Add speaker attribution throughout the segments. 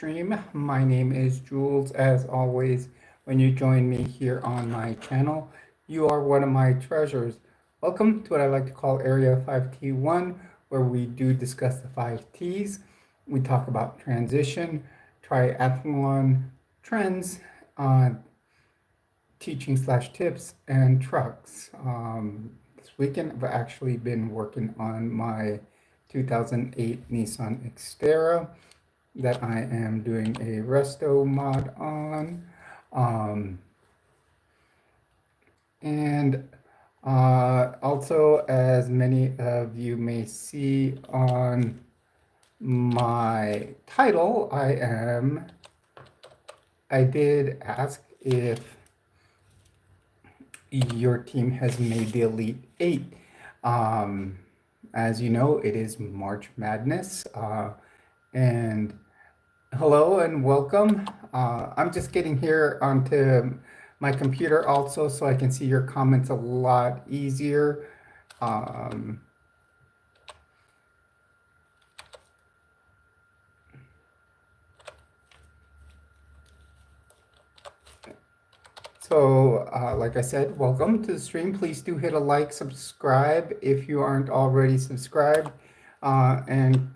Speaker 1: stream. My name is Jules. As always, when you join me here on my channel, you are one of my treasures. Welcome to what I like to call Area 5T1, where we do discuss the 5Ts. We talk about transition, triathlon, trends, teaching/tips, and trucks. This weekend, I've actually been working on my 2008 Nissan Xterra that I am doing a resto mod on. And also, as many of you may see on my title, I did ask if your team has made the Elite Eight. As you know, it is March Madness. And hello and welcome. I'm just getting here onto my computer also so I can see your comments a lot easier. So, like I said, welcome to the stream. Please do hit a like, subscribe if you aren't already subscribed, and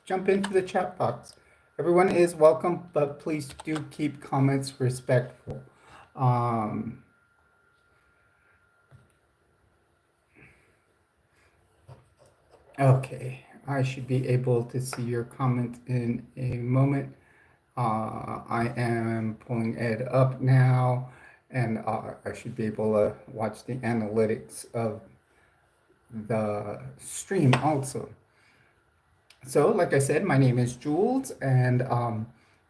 Speaker 1: jump into the chat box. Everyone is welcome, but please do keep comments respectful. Okay, I should be able to see your comment in a moment. I am pulling Ed up now, and I should be able to watch the analytics of the stream also. So, like I said, my name is Jules, and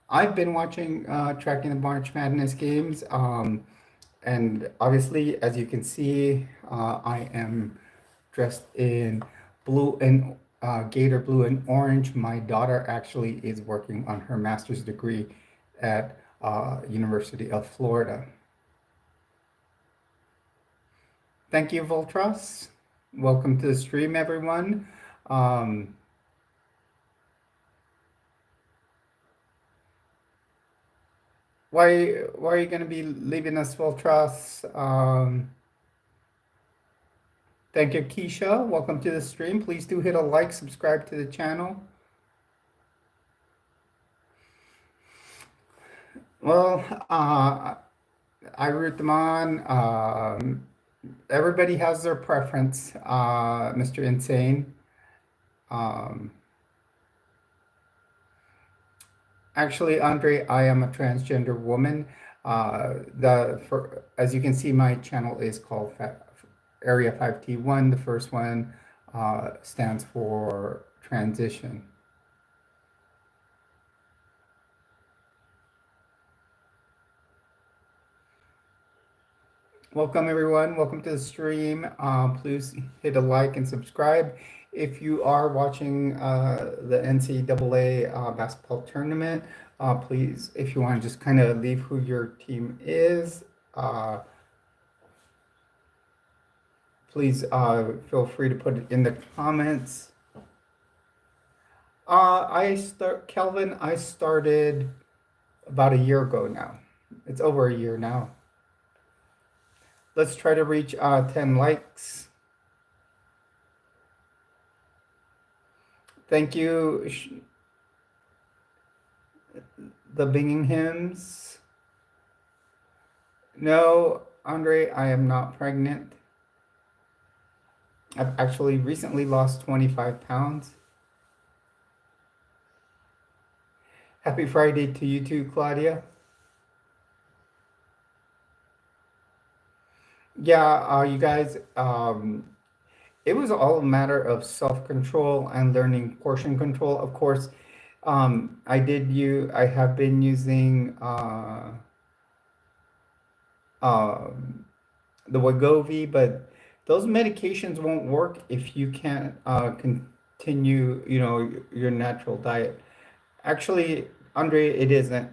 Speaker 1: I've been watching, tracking the March Madness games, and obviously, as you can see, I am dressed in blue and Gator blue and orange. My daughter actually is working on her master's degree at University of Florida. Thank you, Voltros. Welcome to the stream, everyone. Why are you going to be leaving us, Voltros? Thank you, Keisha. Welcome to the stream. Please do hit a like, subscribe to the channel. Well, I root them on. Everybody has their preference, Mr. Insane. Actually, Andre, I am a transgender woman. As you can see, my channel is called Area 5T1. The first one stands for transition. Welcome, everyone. Welcome to the stream. Please hit a like and subscribe. If you are watching the NCAA basketball tournament, please, if you want to just kind of leave who your team is, please feel free to put it in the comments. Kelvin, I started about a year ago now. It's over a year now. Let's try to reach 10 likes. Thank you, the Binghams. No, Andre, I am not pregnant. I've actually recently lost 25 pounds. Happy Friday to you too, Claudia. Yeah, you guys, it was all a matter of self-control and learning portion control. Of course, I have been using the Wegovy, but those medications won't work if you can't continue, your natural diet. Actually, Andre, it isn't.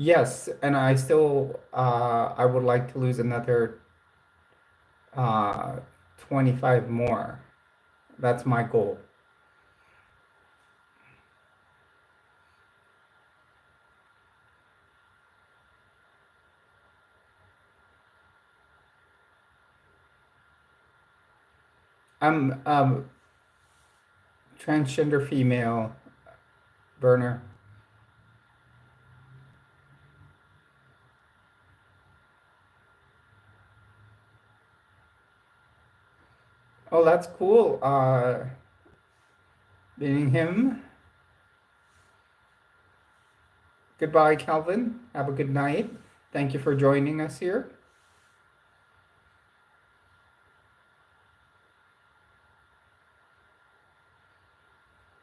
Speaker 1: Yes, and I still I would like to lose another uh, 25 more. That's my goal. I'm transgender female, burner. Oh, that's cool. Meeting him. Goodbye, Calvin. Have a good night. Thank you for joining us here.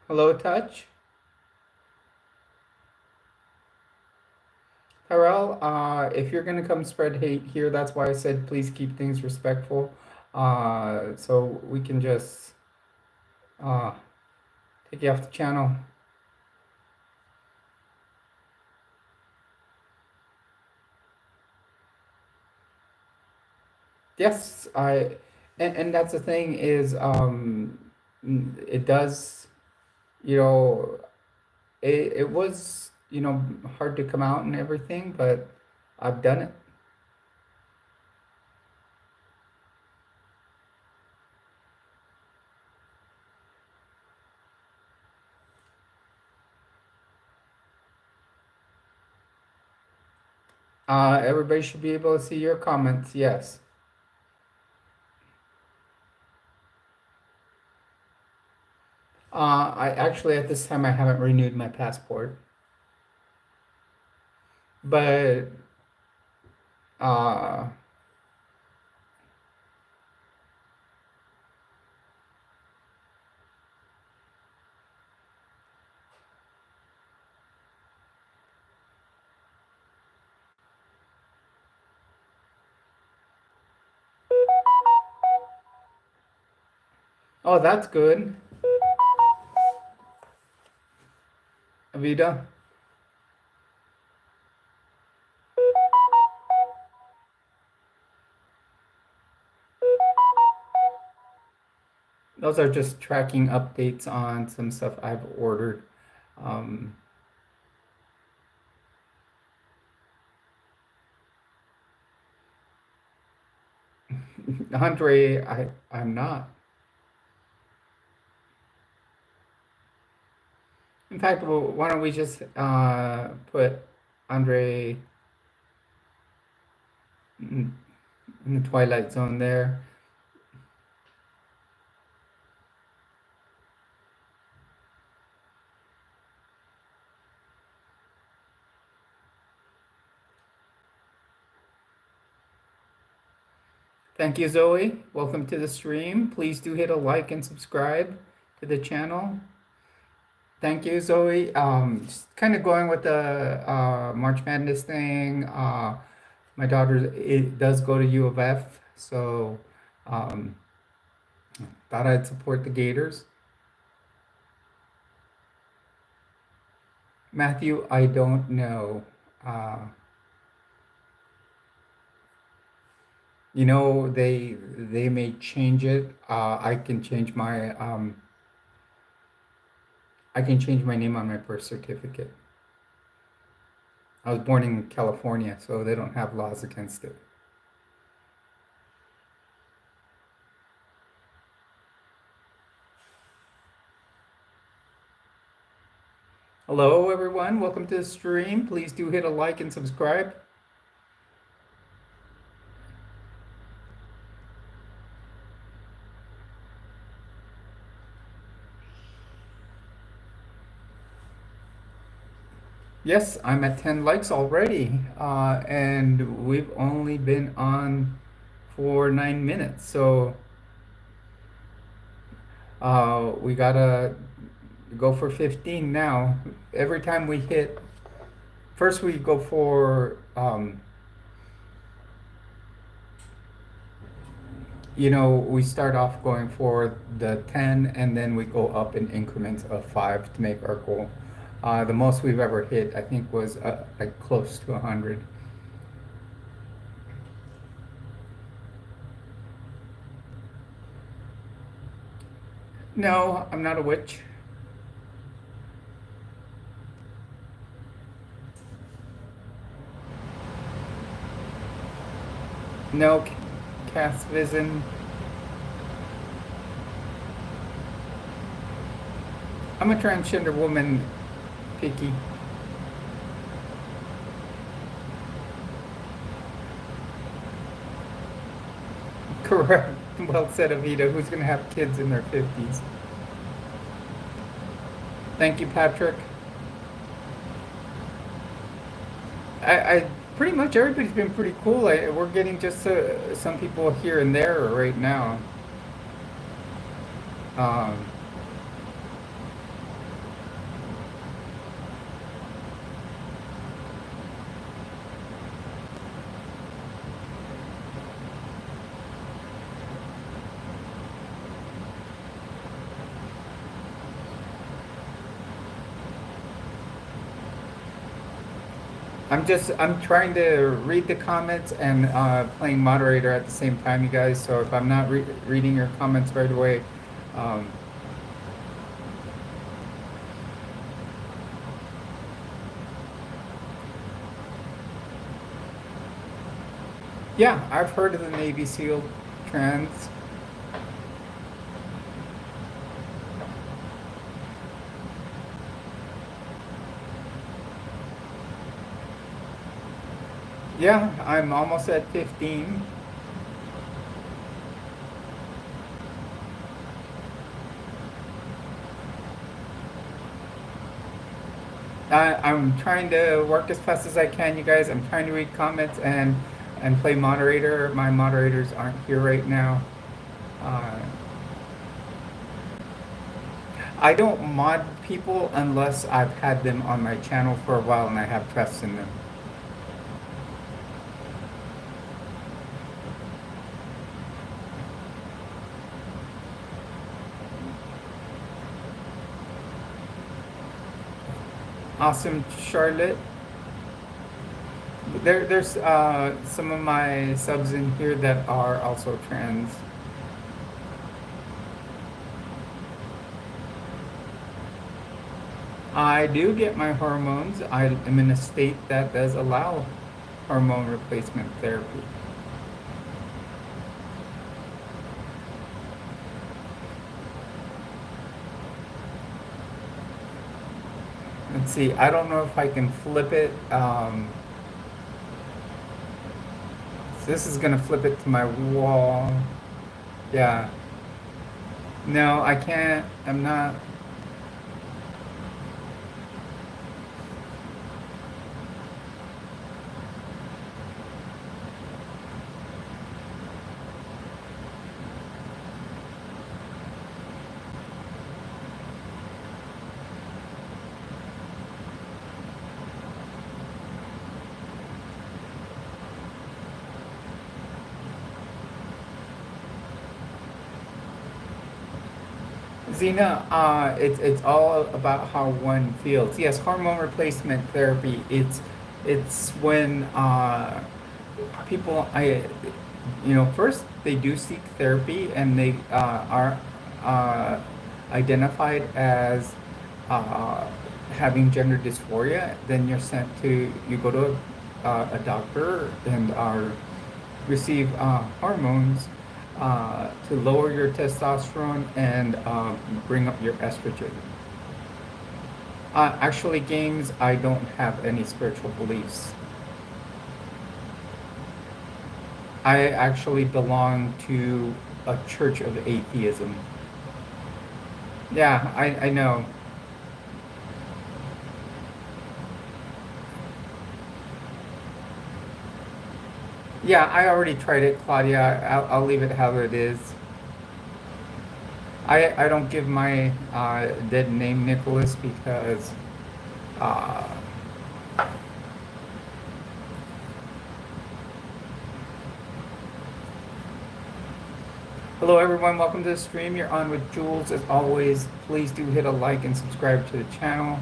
Speaker 1: Hello, Touch. Harrell, if you're going to come spread hate here, that's why I said please keep things respectful. So we can just uh, take you off the channel. Yes, and that's the thing is, it does, you know, it was, hard to come out and everything, but I've done it. Everybody should be able to see your comments. Yes. I actually at this time I haven't renewed my passport, but uh, oh, that's good. Avita, those are just tracking updates on some stuff I've ordered. Um, Andre, I'm not. In fact, well, why don't we just put Andre in the Twilight Zone there? Thank you, Zoe. Welcome to the stream. Please do hit a like and subscribe to the channel. Thank you, Zoe. Just kind of going with the March Madness thing. My daughter it does go to U of F, so um, thought I'd support the Gators. Matthew, I don't know. Uh, they may change it. I can change my name on my birth certificate. I was born in California, so they don't have laws against it. Hello, everyone. Welcome to the stream. Please do hit a like and subscribe. Yes, I'm at 10 likes already, and we've only been on for 9 minutes, so we gotta go for 15 now. Every time we hit, first we go for, we start off going for the 10, and then we go up in increments of 5 to make our goal. The most we've ever hit, I think, was like close to 100. No, I'm not a witch. No, Cass Vision. I'm a transgender woman, Picky. Correct. Well said, Avita. Who's going to have kids in their 50s? Thank you, Patrick. I pretty much everybody's been pretty cool. We're getting just some people here and there right now. Um, I'm trying to read the comments and playing moderator at the same time, you guys. So if I'm not reading your comments right away, um, yeah, I've heard of the Navy SEAL trans. Yeah, I'm almost at 15. I'm trying to work as fast as I can, you guys. I'm trying to read comments and play moderator. My moderators aren't here right now. Uh, I don't mod people unless I've had them on my channel for a while and I have trust in them. Awesome, Charlotte. There's some of my subs in here that are also trans. I do get my hormones. I am in a state that does allow hormone replacement therapy. Let's see, I don't know if I can flip it. So this is gonna flip it to my wall. Yeah. No, I can't. I'm not. Zena, it's all about how one feels. Yes, hormone replacement therapy. It's when people first they do seek therapy and they are uh, identified as uh, having gender dysphoria. Then you go to a doctor and are receive hormones to lower your testosterone and bring up your estrogen. Actually, games, I don't have any spiritual beliefs. I actually belong to a church of atheism. Yeah, I know. Yeah, I already tried it, Claudia. I'll leave it how it is. I don't give my dead name Nicholas because uh, hello everyone, welcome to the stream. You're on with Jules as always. Please do hit a like and subscribe to the channel.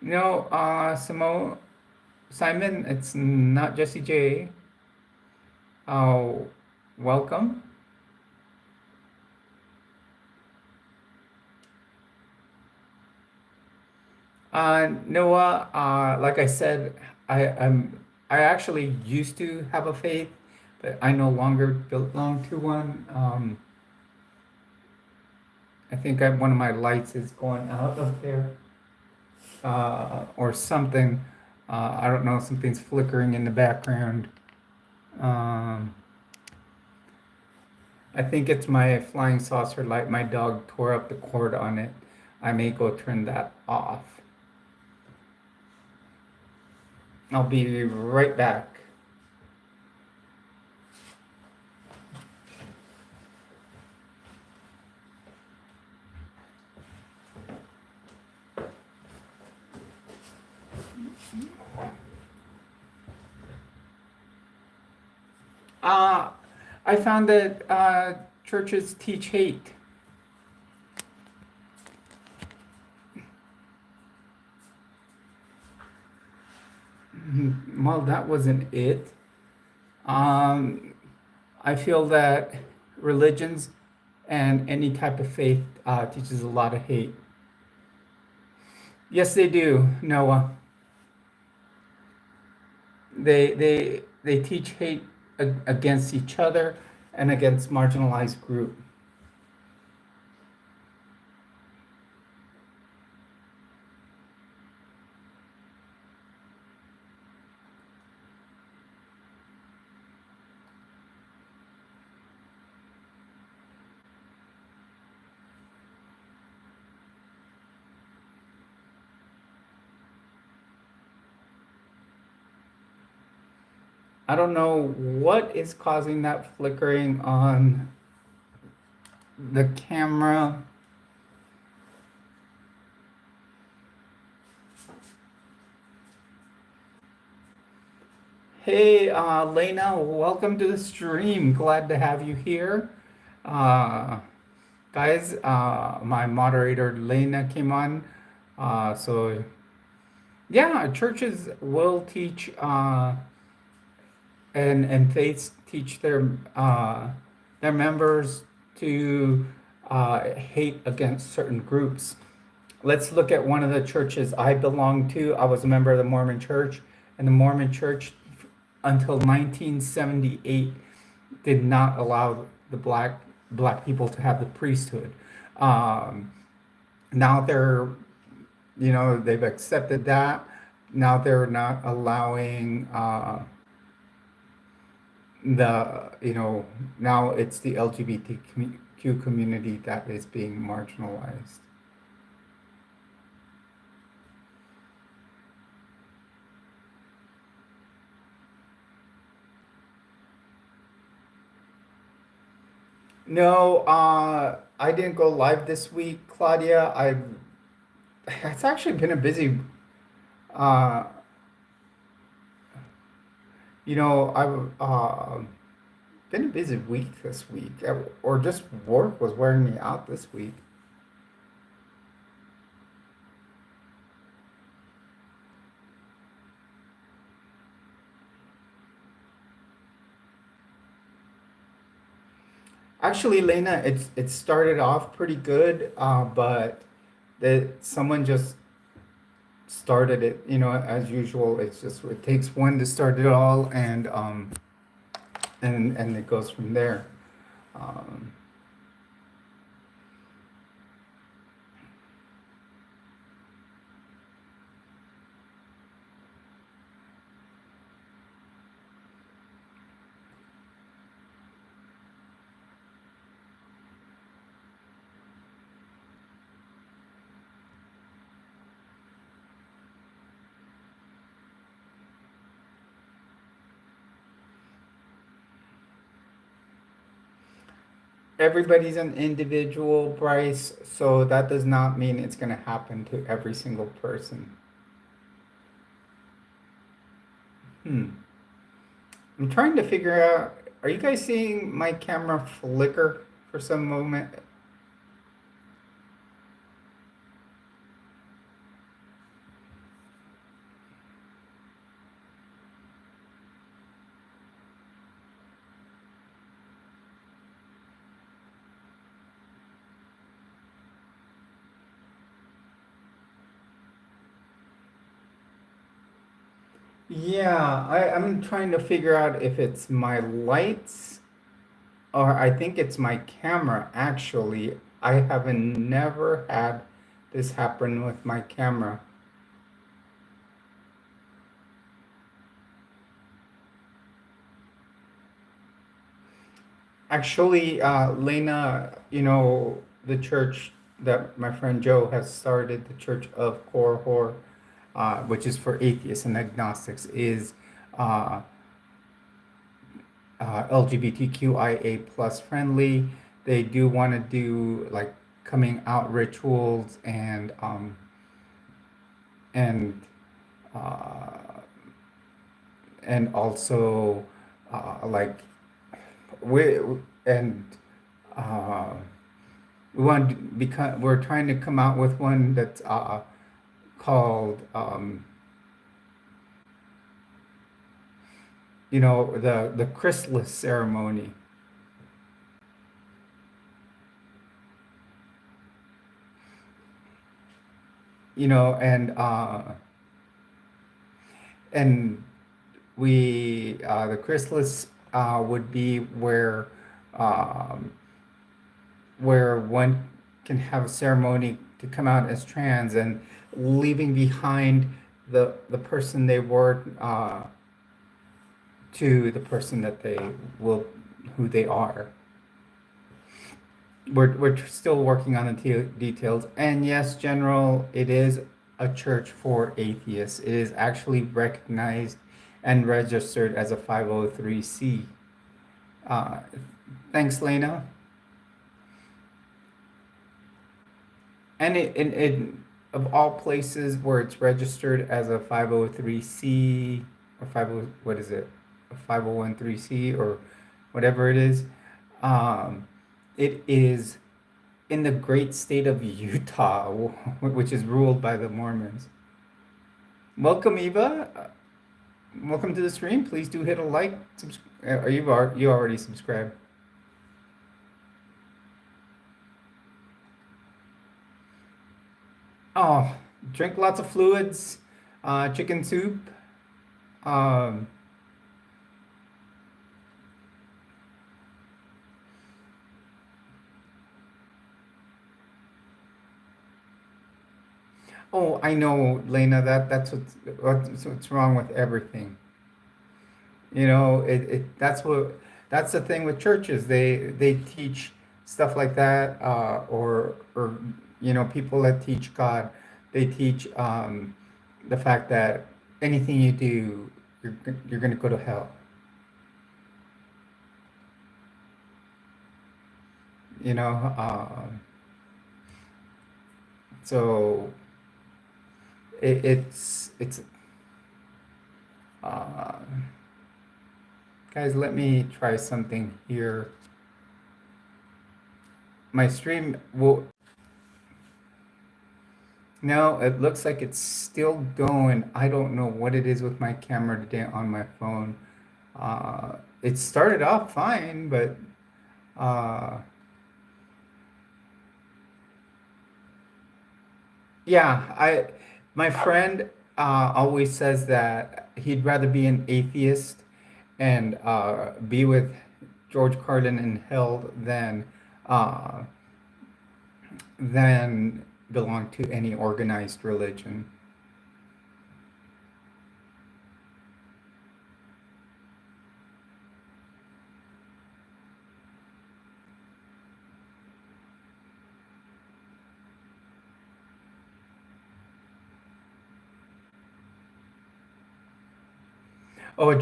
Speaker 1: No, Simon, it's not Jesse J. Oh, welcome. Noah, like I said, I actually used to have a faith, but I no longer belong to one. I think one of my lights is going out up there, or something. I don't know, something's flickering in the background. Um, I think it's my flying saucer light. My dog tore up the cord on it. I may go turn that off. I'll be right back. Uh, I found that churches teach hate. Well, that wasn't it. Um, I feel that religions and any type of faith teaches a lot of hate. Yes, they do, Noah. They teach hate against each other and against marginalized group. I don't know what is causing that flickering on the camera. Hey, Lena, welcome to the stream. Glad to have you here. Uh, Guys, my moderator Lena came on. So, yeah, churches will teach, and faiths teach their members to hate against certain groups. Let's look at one of the churches I belong to. I was a member of the Mormon Church, and the Mormon Church until 1978 did not allow the black people to have the priesthood. Um, Now they've accepted that. Now they're not allowing now it's the LGBTQ community that is being marginalized. No, I didn't go live this week, Claudia. It's actually been a busy, uh, I've been a busy week this week, or just work was wearing me out this week. Actually, Lena, it started off pretty good, but someone just started it. As usual, it takes one to start it all, and it goes from there. Um, Everybody's an individual, Bryce, so that does not mean it's going to happen to every single person. Hmm. I'm trying to figure out, are you guys seeing my camera flicker for some moment? Yeah, I'm trying to figure out if it's my lights or I think it's my camera actually. I haven't never had this happen with my camera. Actually, Lena, the church that my friend Joe has started, the Church of Korhor, which is for atheists and agnostics, is uh, LGBTQIA plus friendly. They do want to do like coming out rituals and uh, and also like we and uh, we want to become we're trying to come out with one that's called the chrysalis ceremony, you know and we the chrysalis would be um, where one can have a ceremony to come out as trans and leaving behind the person they were to the person that they will who they are. We're still working on the details, and yes, General, it is a church for atheists. It is actually recognized and registered as a 503c. uh, Thanks, Lena. And it of all places where it's registered as a 503c or 50, what is it, a 501c or whatever it is, um, it is in the great state of Utah, which is ruled by the Mormons. Welcome, Eva. Welcome to the stream. Please do hit a like. Are you already subscribed? Oh, drink lots of fluids, chicken soup. Um, oh, I know, Lena. That's what's wrong with everything. That's the thing with churches. They teach stuff like that, or people that teach God. They teach the fact that anything you do, you're gonna go to hell. You know, so it's uh, guys. Let me try something here. My stream will. No, it looks like it's still going. I don't know what it is with my camera today on my phone. It started off fine, but uh, yeah, my friend always says that he'd rather be an atheist and be with George Carlin in hell uh, than belong to any organized religion. Oh,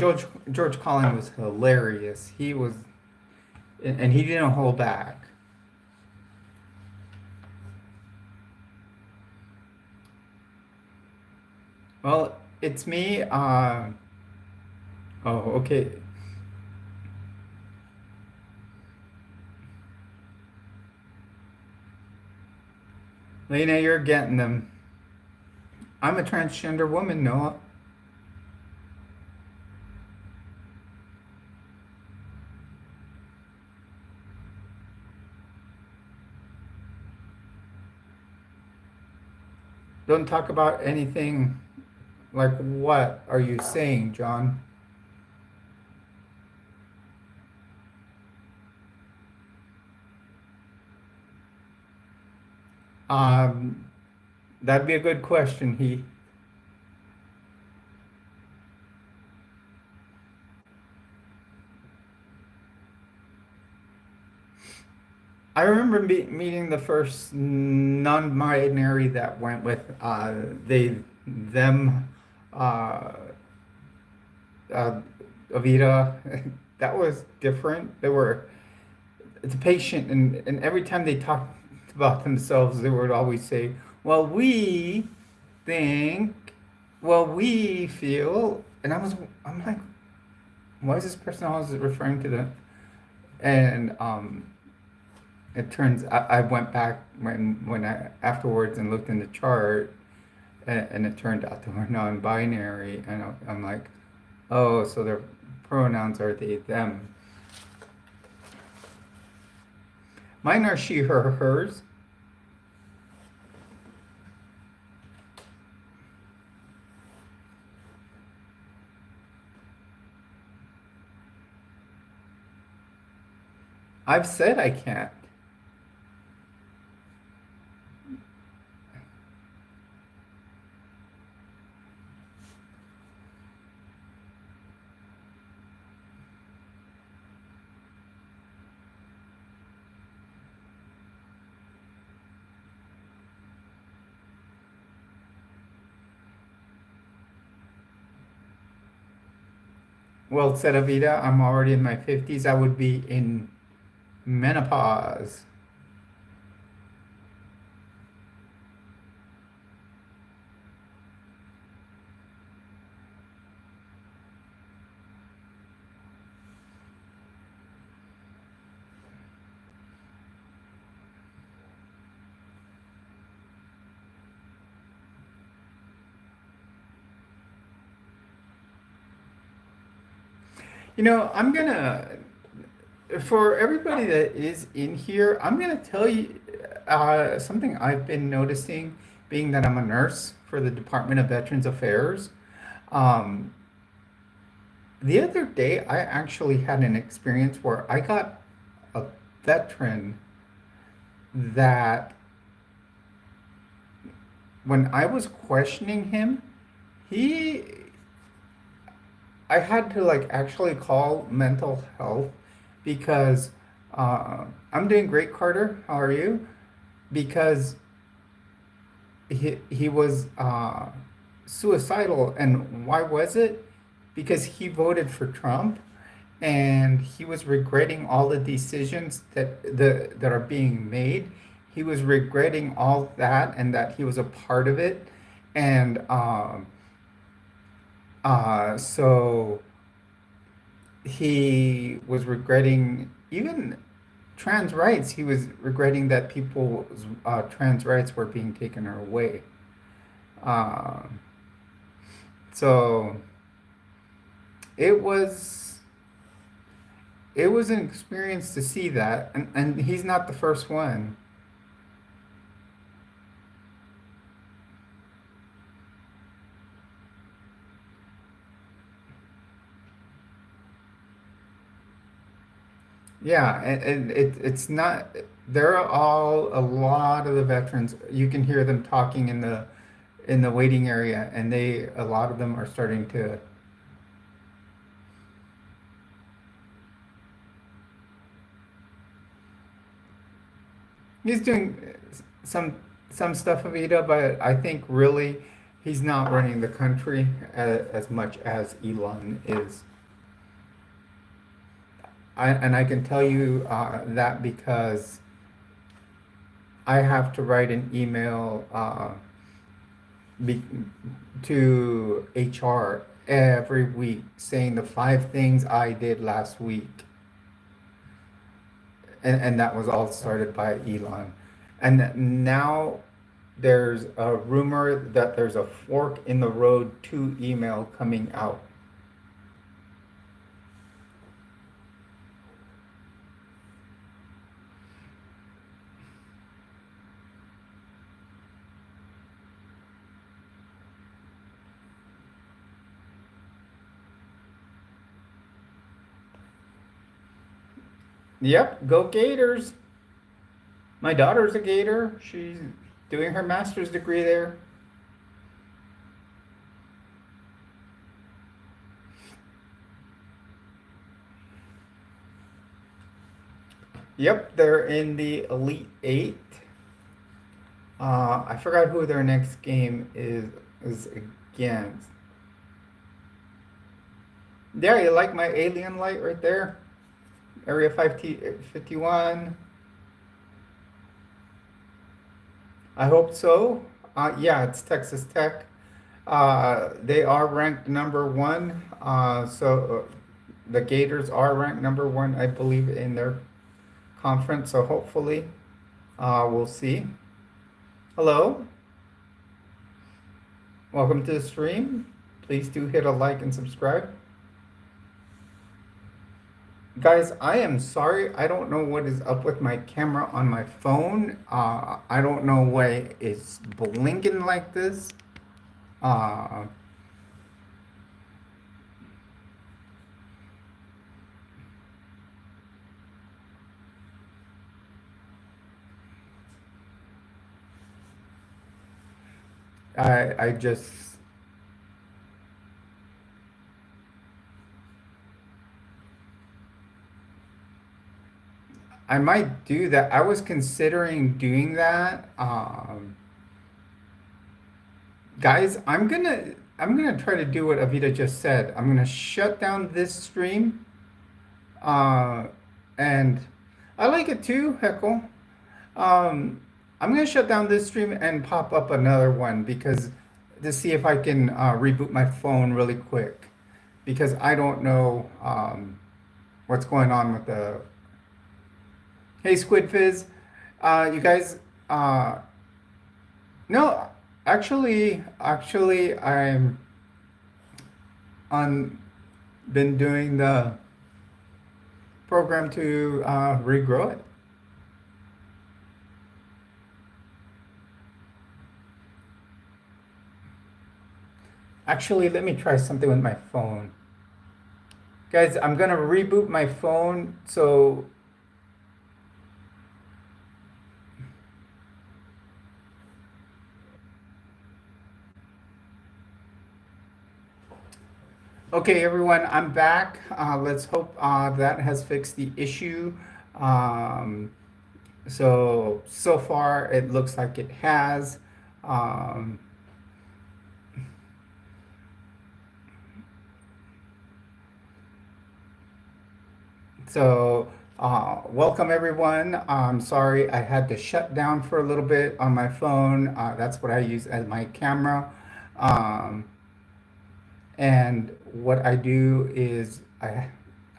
Speaker 1: George Carlin was hilarious. He was, and he didn't hold back. Well, it's me. Oh, okay. Lena, you're getting them. I'm a transgender woman, Noah. Don't talk about anything Like, what are you saying, John? Um, that'd be a good question. I remember meeting the first non-binary that went with they, them, uh, uh, Avita. That was different. They were it's patient, and every time they talked about themselves, they would always say, "Well, we think, well, we feel," and I'm like, why is this person always referring to them? And it turns I went back when I afterwards and looked in the chart, and it turned out they were non-binary, and I'm like, oh, so their pronouns are they them. Mine are she, her, hers. I've said I can't. Well, said Avita, I'm already in my 50s. I would be in menopause. I'm gonna, for everybody that is in here, I'm gonna tell you something I've been noticing, being that I'm a nurse for the Department of Veterans Affairs. Um, the other day, I actually had an experience where I got a veteran that, when I was questioning him, he I had to like actually call mental health because I'm doing great, Carter. How are you? Because he was suicidal, and why was it? Because he voted for Trump, and he was regretting all the decisions that are being made. He was regretting all that, and that he was a part of it, and so he was regretting even trans rights. He was regretting that people's trans rights were being taken away. Um, so it was it was an experience to see that, and he's not the first one. Yeah, and it's not. They're all a lot of the veterans. You can hear them talking in the waiting area, and a lot of them are starting to. He's doing some some stuff, Avita, but I think really he's not running the country as much as Elon is. And I can tell you that because I have to write an email be, to HR every week saying the 5 things I did last week. And that was all started by Elon. And now there's a rumor that there's a fork in the road 2 email coming out. Yep, go Gators. My daughter's a Gator. She's doing her master's degree there. Yep, they're in the Elite Eight. I forgot who their next game is against. Yeah, you like my alien light right there? Area 51. I hope so. Yeah, it's Texas Tech. They are ranked number one. The Gators are ranked number one, I believe, in their conference. So hopefully, we'll see. Hello, welcome to the stream. Please do hit a like and subscribe. Guys, I am sorry. I don't know what is up with my camera on my phone. I don't know why it's blinking like this. Uh, I just I might do that. I was considering doing that. Guys, I'm gonna try to do what Avita just said. I'm gonna shut down this stream. Uh, and I like it too, Heckle. Um, I'm gonna shut down this stream and pop up another one because to see if I can reboot my phone really quick because I don't know what's going on with the. Hey, Squid Fizz, you guys. No, actually, I'm on been doing the program to regrow it. Actually, let me try something with my phone. Guys, I'm gonna reboot my phone. So, okay, everyone, I'm back. Let's hope that has fixed the issue. Um, so far, it looks like it has. Um, Welcome everyone. I'm sorry I had to shut down for a little bit on my phone. That's what I use as my camera. Um, and what I do is I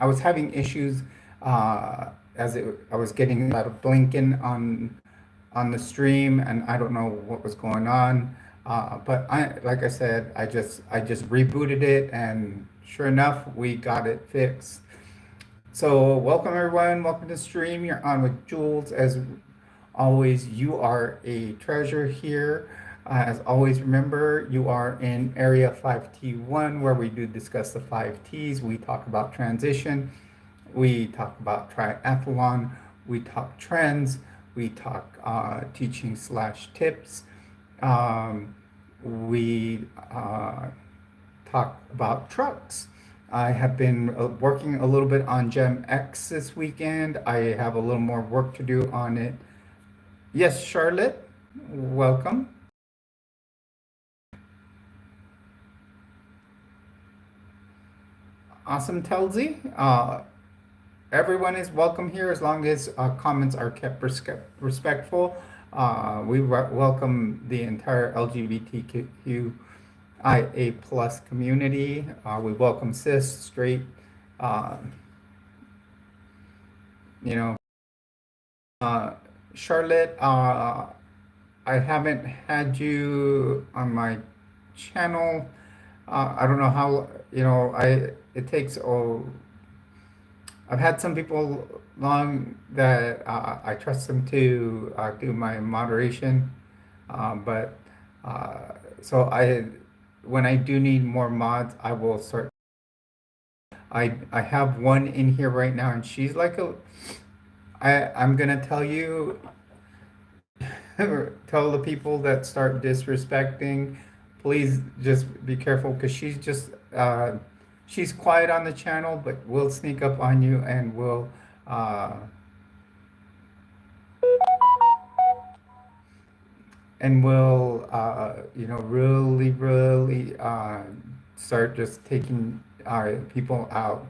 Speaker 1: was having issues I was getting a lot of blinking on the stream, and I don't know what was going on. But like I said, I just rebooted it, and sure enough, we got it fixed. So welcome everyone, welcome to the stream. You're on with Jules. As always, you are a treasure here. As always, remember you are in area 5T1 where we do discuss the 5Ts. We talk about transition, we talk about triathlon, we talk trends, we talk teaching slash tips. We talk about trucks. I have been working a little bit on Gem X this weekend. I have a little more work to do on it. Yes, Charlotte, welcome. Awesome, Telzy. Everyone is welcome here as long as comments are kept respectful. We welcome the entire LGBTQ IA plus community. We welcome cis, straight, uh, you know, Charlotte, I haven't had you on my channel. I don't know how, it takes, I've had some people long that I trust them to do my moderation. But so when I do need more mods, I will start. I have one in here right now, and she's like I'm gonna tell you, tell the people that start disrespecting, please just be careful because she's quiet on the channel, but we'll sneak up on you and uh, really, really start just taking people out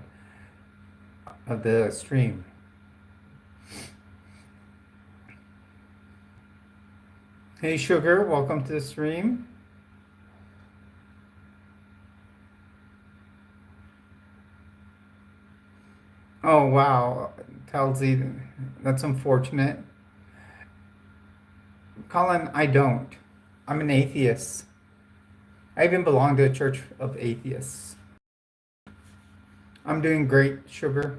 Speaker 1: of the stream. Hey, Sugar, welcome to the stream. Oh, wow, Talzi, that's unfortunate. Colin, I don't. I'm an atheist. I even belong to a church of atheists. I'm doing great, Sugar.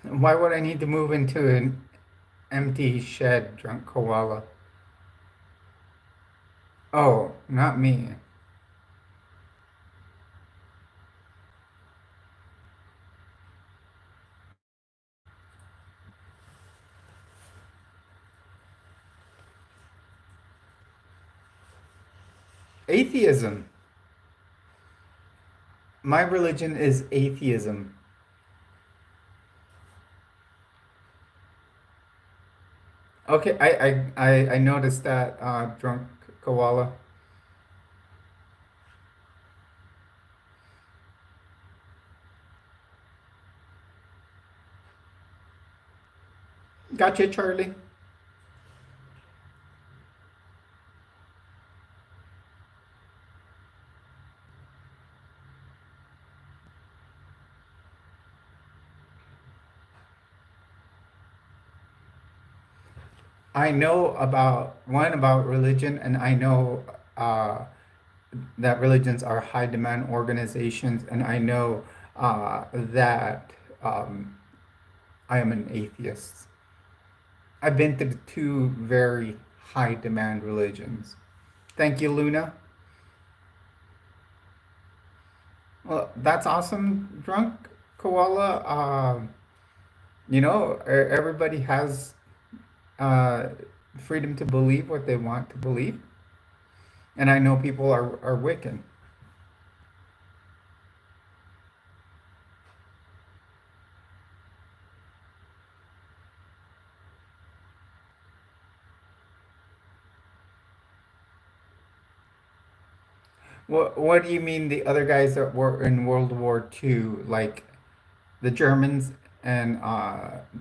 Speaker 1: Why would I need to move into an empty shed, drunk koala? Oh, not me. Atheism. My religion is atheism. Okay, I noticed that, drunk koala. Gotcha, Charlie. I know about religion, and I know uh, that religions are high demand organizations, and I know that um, I am an atheist. I've been to two very high demand religions. Thank you, Luna. Well, that's awesome, drunk koala. Everybody has uh, freedom to believe what they want to believe, and I know people are Wiccan. What do you mean the other guys that were in World War II, like the Germans and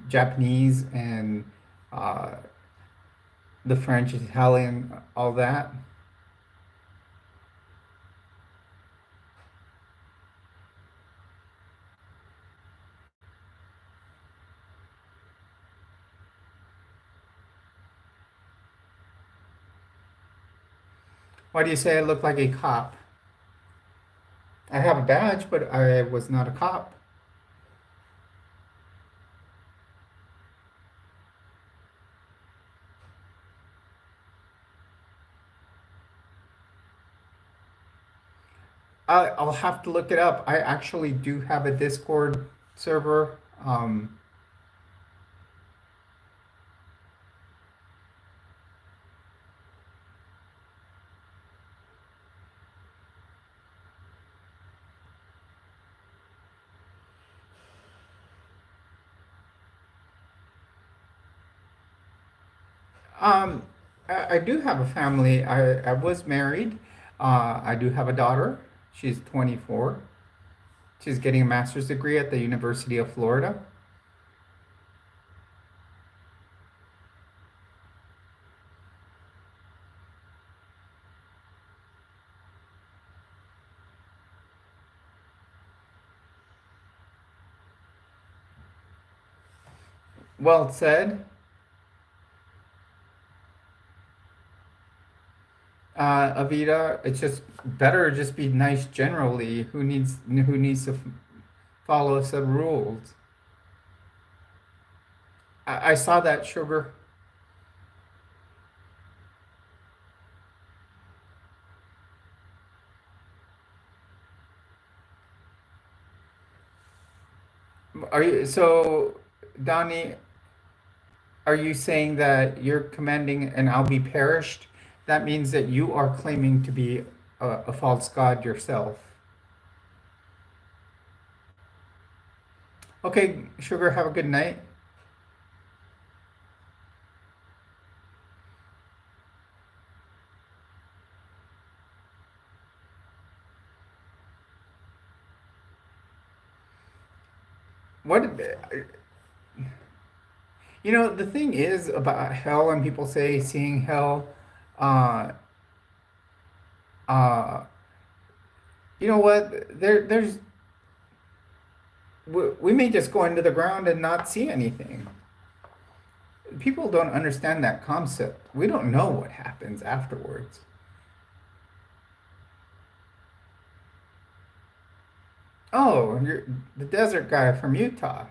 Speaker 1: Japanese and uh, the French, Italian, all that? Why do you say I look like a cop? I have a badge, but I was not a cop. I'll have to look it up. I actually do have a Discord server. Um, I do have a family. I was married. I do have a daughter. She's 24. She's getting a master's degree at the University of Florida. Well said. Avita, it's just better to just be nice generally. Who needs to follow some rules? I saw that, Sugar. Are you so, Donnie? Are you saying that you're commanding and I'll be perished? That means that you are claiming to be a false god yourself. Okay, Sugar, have a good night. What, the thing is about hell, and people say seeing hell, uh, uh, you know what? We may just go into the ground and not see anything. People don't understand that concept. We don't know what happens afterwards. Oh, you're the desert guy from Utah.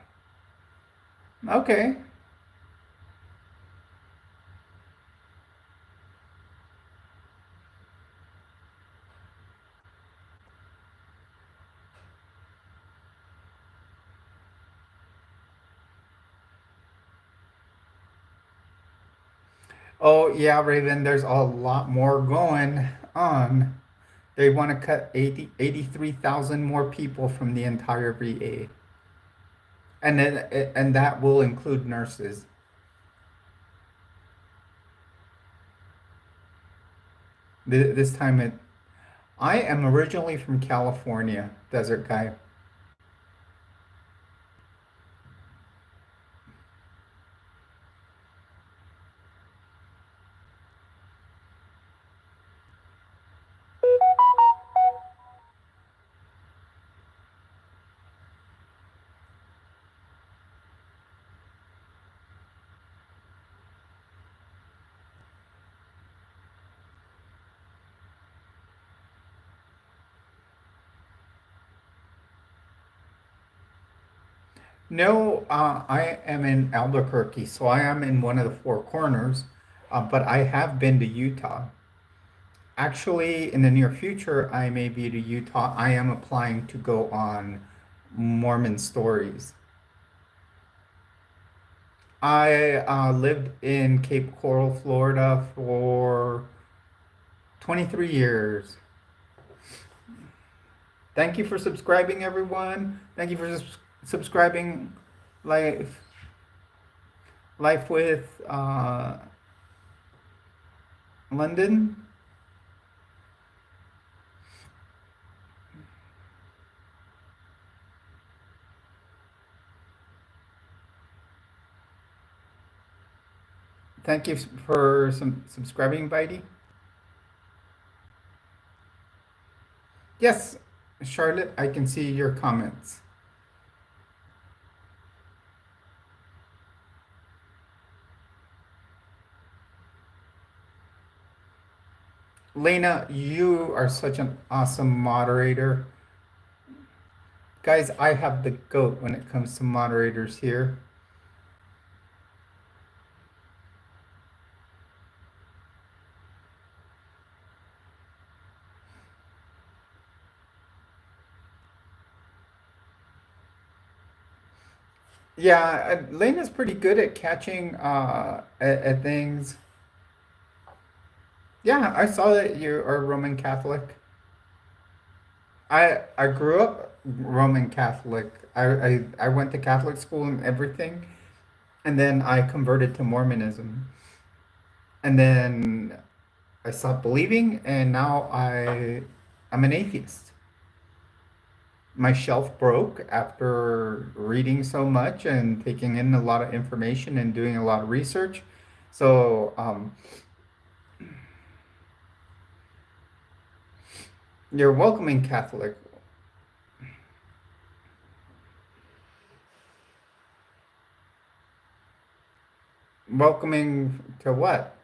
Speaker 1: Okay. Oh, yeah, Raven, there's a lot more going on. They want to cut 83,000 more people from the entire VA. And that will include nurses. This time I am originally from California, desert guy. No, I am in Albuquerque, so I am in one of the four corners, but I have been to Utah. Actually, in the near future, I may be to Utah. I am applying to go on Mormon Stories. I lived in Cape Coral, Florida for 23 years. Thank you for subscribing, everyone. Thank you for subscribing. Life, Life with London. Thank you for subscribing, Bitey. Yes, Charlotte, I can see your comments. Lena, you are such an awesome moderator. Guys, I have the goat when it comes to moderators here. Yeah, Lena's pretty good at catching at things. Yeah, I saw that you are Roman Catholic. I grew up Roman Catholic. I went to Catholic school and everything, and then I converted to Mormonism. And then I stopped believing, and now I'm an atheist. My shelf broke after reading so much and taking in a lot of information and doing a lot of research. So you're welcoming Catholic. Welcoming to what?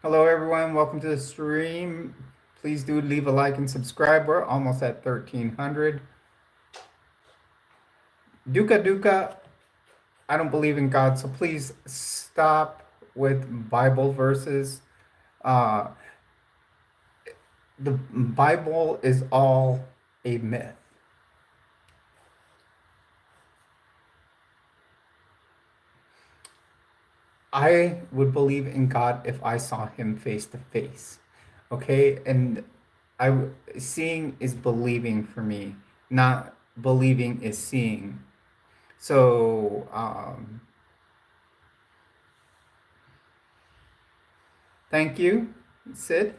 Speaker 1: Hello, everyone. Welcome to the stream. Please do leave a like and subscribe. We're almost at 1,300. Duka Duka, I don't believe in God, so please stop with Bible verses. Uh, the Bible is all a myth. I would believe in God if I saw him face to face. Okay? And seeing is believing for me, not believing is seeing. So, thank you, Sid.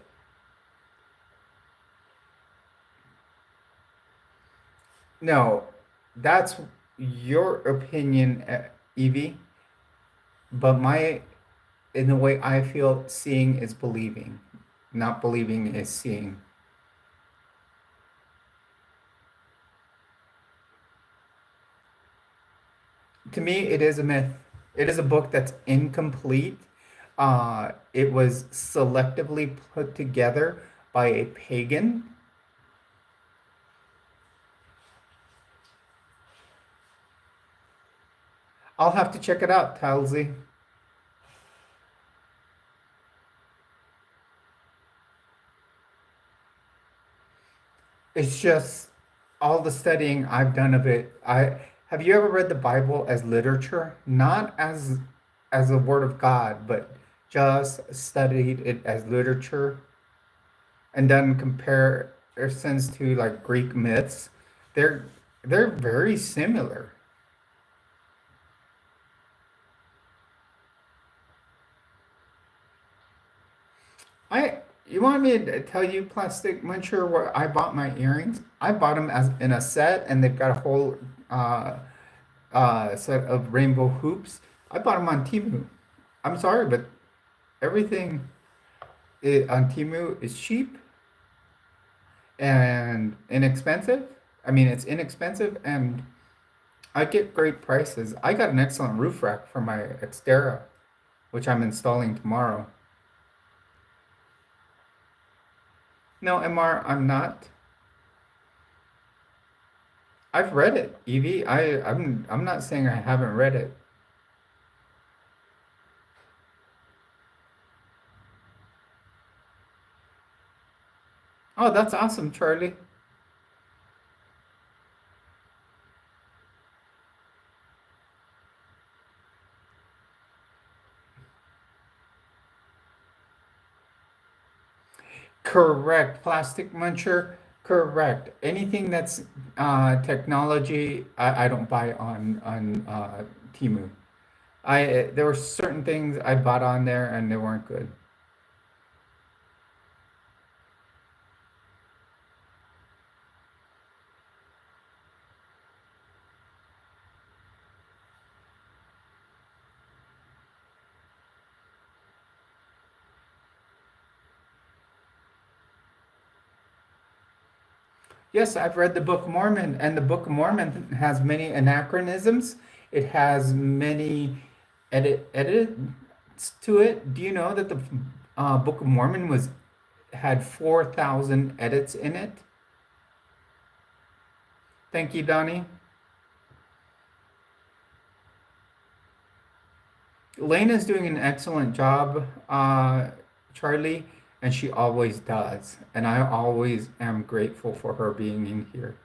Speaker 1: No, that's your opinion, Evie. But in the way I feel, seeing is believing, not believing is seeing. To me, it is a myth. It is a book that's incomplete. It was selectively put together by a pagan. I'll have to check it out, Talsey. It's just all the studying I've done of it. I have you ever read the Bible as literature, not as a word of God, but just studied it as literature and done comparisons to like Greek myths. They're they're very similar. I You want me to tell you, Plastic Muncher, where I bought my earrings? I bought them as in a set, and they've got a whole set of rainbow hoops. I bought them on Temu. I'm sorry, but everything on Temu is cheap and inexpensive. I mean, it's inexpensive, and I get great prices. I got an excellent roof rack for my Xterra, which I'm installing tomorrow. No, MR, I'm not. I've read it, Evie. I'm not saying I haven't read it. Oh, that's awesome, Charlie. Correct, Plastic Muncher. Correct. Anything that's technology, I don't buy on Temu. I There were certain things I bought on there and they weren't good. Yes, I've read the Book of Mormon, and the Book of Mormon has many anachronisms. It has many edits to it. Do you know that the Book of Mormon was had 4,000 edits in it? Thank you, Donnie. Lena's doing an excellent job, Charlie, and she always does. And I always am grateful for her being in here.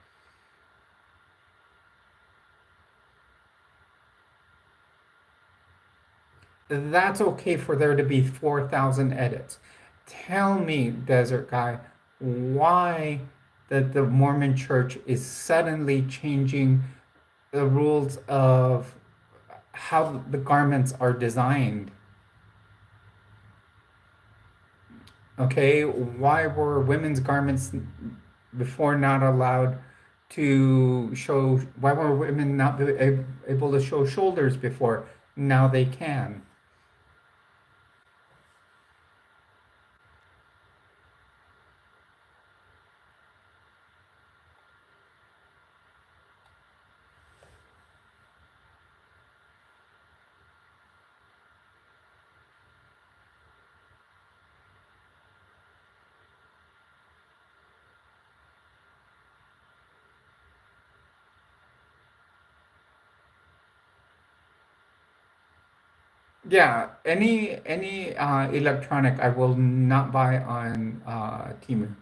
Speaker 1: That's okay for there to be 4,000 edits. Tell me, Desert Guy, why that the Mormon Church is suddenly changing the rules of how the garments are designed. Okay, why were women's garments before not allowed to show? Why were women not able to show shoulders before? Now they can. Yeah, any electronic I will not buy on Temu.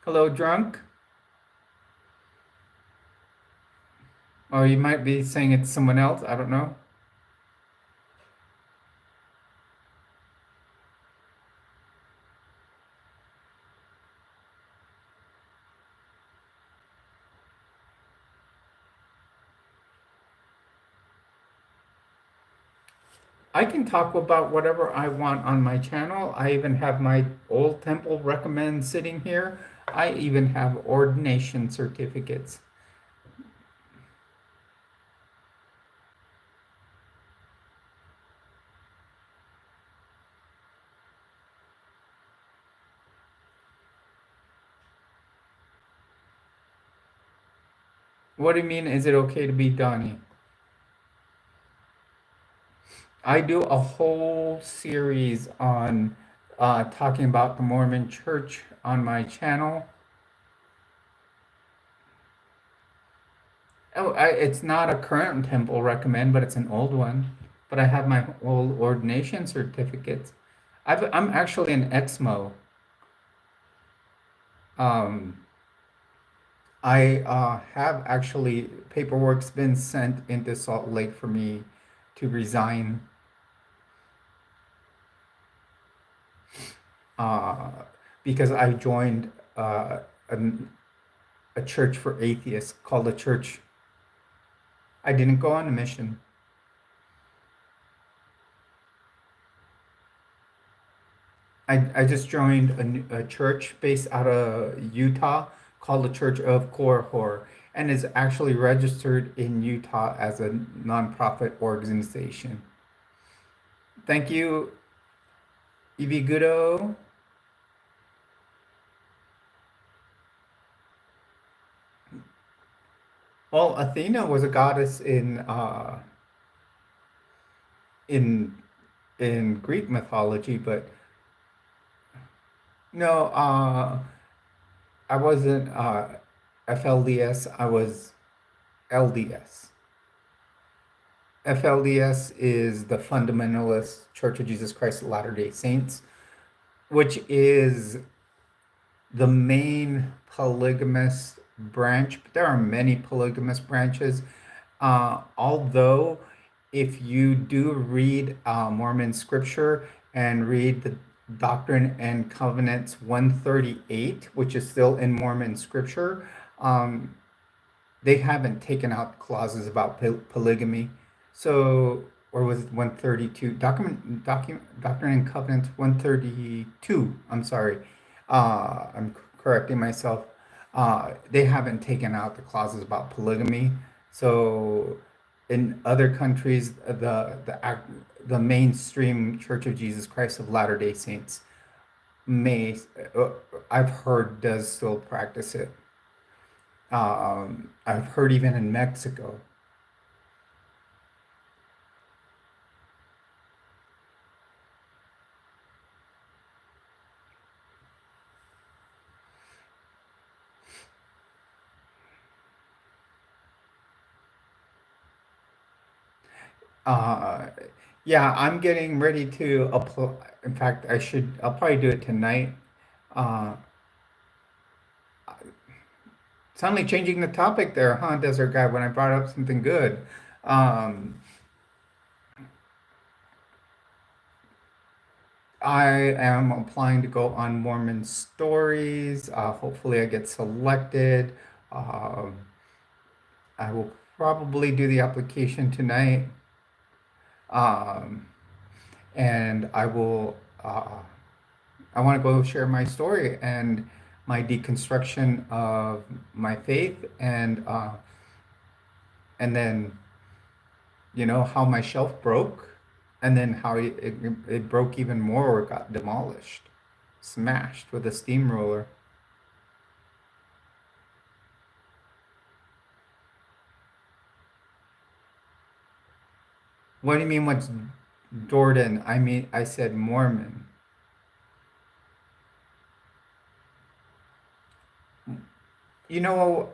Speaker 1: Hello, drunk. Or you might be saying it's someone else. I don't know. I can talk about whatever I want on my channel. I even have my old temple recommend sitting here. I even have ordination certificates. What do you mean, is it okay to be Donnie? I do a whole series on talking about the Mormon Church on my channel. Oh, it's not a current temple recommend, but it's an old one. But I have my old ordination certificates. I'm actually an Exmo. Um, I have actually paperwork's been sent into Salt Lake for me to resign uh, because I joined a, a church for atheists called the church. I didn't go on a mission. I just joined a church based out of Utah called the Church of Korihor and is actually registered in Utah as a nonprofit organization. Thank you, Evie Goodo. Well, Athena was a goddess in in Greek mythology, but no, I wasn't FLDS. I was LDS. FLDS is the Fundamentalist Church of Jesus Christ of Latter-day Saints, which is the main polygamous branch. But there are many polygamous branches. Although, if you do read Mormon scripture and read the Doctrine and Covenants 138, which is still in Mormon scripture, um, they haven't taken out clauses about polygamy. So, or was it 132? Doctrine and Covenants 132. I'm sorry. I'm correcting myself. They haven't taken out the clauses about polygamy. So, in other countries, the mainstream Church of Jesus Christ of Latter-day Saints may, uh, I've heard, does still practice it. I've heard even in Mexico. Uh, yeah, I'm getting ready to apply. In fact, I'll probably do it tonight. Uh, Suddenly changing the topic there, huh, Desert Guy, when I brought up something good. Um, I am applying to go on Mormon Stories. Hopefully, I get selected. Um, I will probably do the application tonight. Um, and I want to go share my story and my deconstruction of my faith and then how my shelf broke and then how it broke even more or got demolished, smashed with a steamroller. What do you mean what's Jordan? I mean, I said Mormon. you know,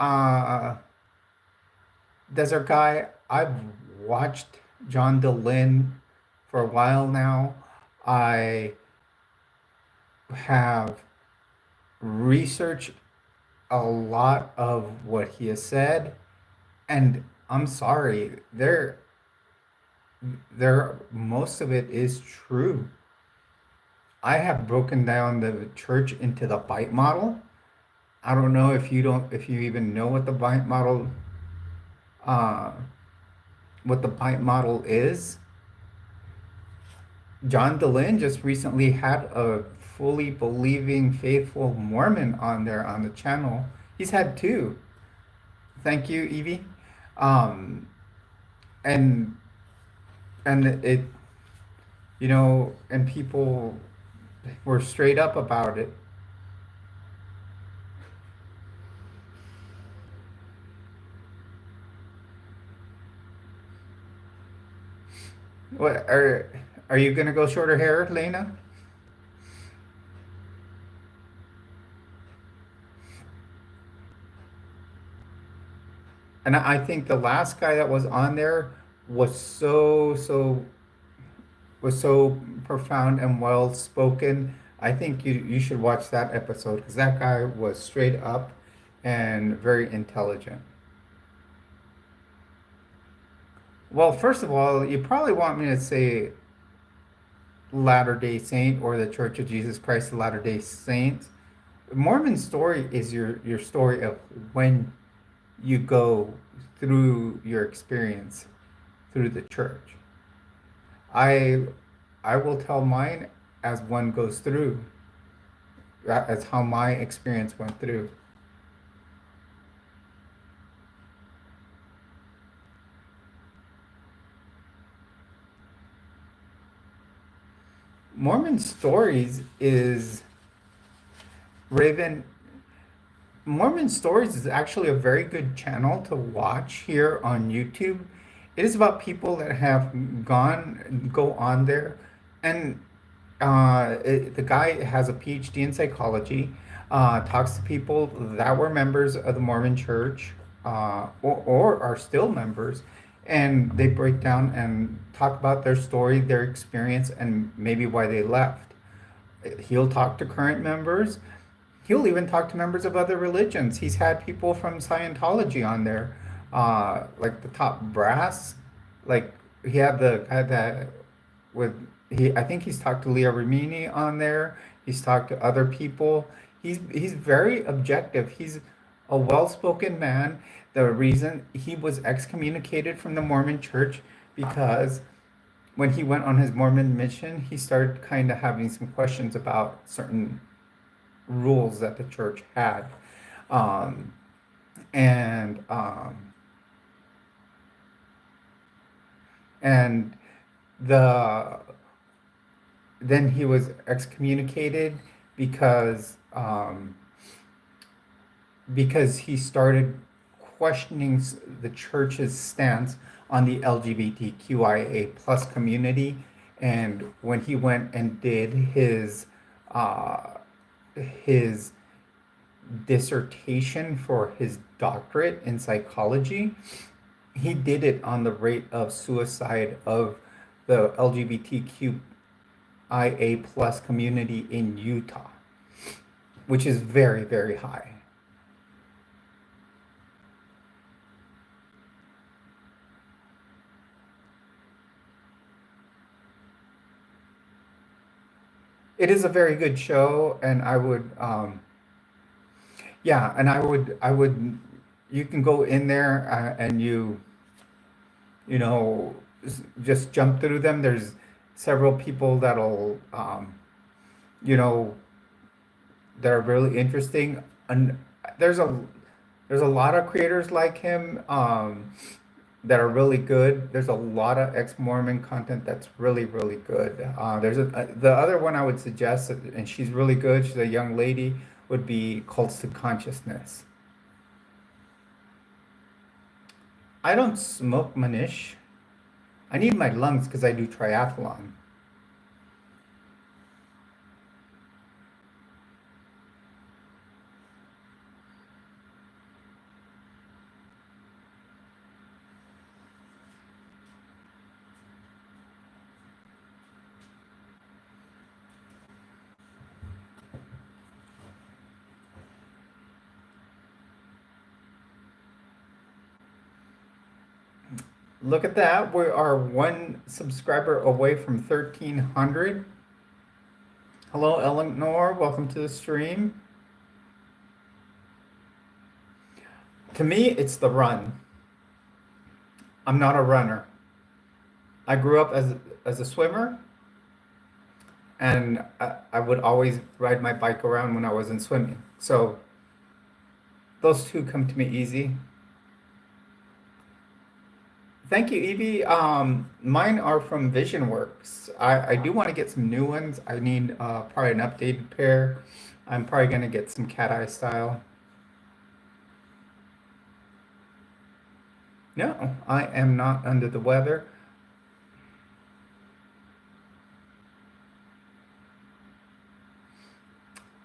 Speaker 1: Desert Guy, I've watched John DeLynn for a while now. I have researched a lot of what he has said, and I'm sorry, most of it is true. I have broken down the church into the bite model. I don't know if you even know uh, what the bite model is. John DeLynn just recently had a fully believing, faithful Mormon on there on the channel. He's had two. Thank you, Evie. Um, and and it, and people were straight up about it. What are you gonna go shorter hair, Lena? And I think the last guy that was on there was so profound and well spoken. I think you should watch that episode because that guy was straight up and very intelligent. Well, first of all, you probably want me to say Latter Day Saint or the Church of Jesus Christ of Latter Day Saints. Mormon story is your story of when you go through your experience through the church. I I will tell mine as one goes through. That's how my experience went through. Mormon Stories is Raven. Mormon Stories is actually a very good channel to watch here on YouTube. It is about people that have go on there, and the guy has a PhD in psychology, talks to people that were members of the Mormon Church, or are still members, and they break down and talk about their story, their experience, and maybe why they left. He'll talk to current members. He'll even talk to members of other religions. He's had people from Scientology on there, like the top brass. Like he had the guy that with he. I think he's talked to Leah Remini on there. He's talked to other people. He's very objective. He's a well-spoken man. The reason he was excommunicated from the Mormon Church because when he went on his Mormon mission, he started kind of having some questions about certain rules that the church had. Um, and and the then he was excommunicated because because he started questioning the church's stance on the LGBTQIA plus community. And when he went and did uh, his dissertation for his doctorate in psychology, he did it on the rate of suicide of the LGBTQIA plus community in Utah, which is very, very high. It is a very good show, and I would, yeah, and you can go in there and you know, just jump through them. There's several people that'll, you know, that are really interesting. And there's a there's a lot of creators like him that are really good. There's a lot of ex-Mormon content that's really, really good. The other one I would suggest, and she's really good. She's a young lady. Would be Cults to Consciousness. I don't smoke manish. I need my lungs because I do triathlon. Look at that. We are one subscriber away from 1,300. Hello, Eleanor. Welcome to the stream. To me, it's the run. I'm not a runner. I grew up as a swimmer, and I would always ride my bike around when I wasn't swimming. So those two come to me easy. Thank you, Evie. Mine are from VisionWorks. I do want to get some new ones. I need probably an updated pair. I'm probably going to get some cat eye style. No, I am not under the weather.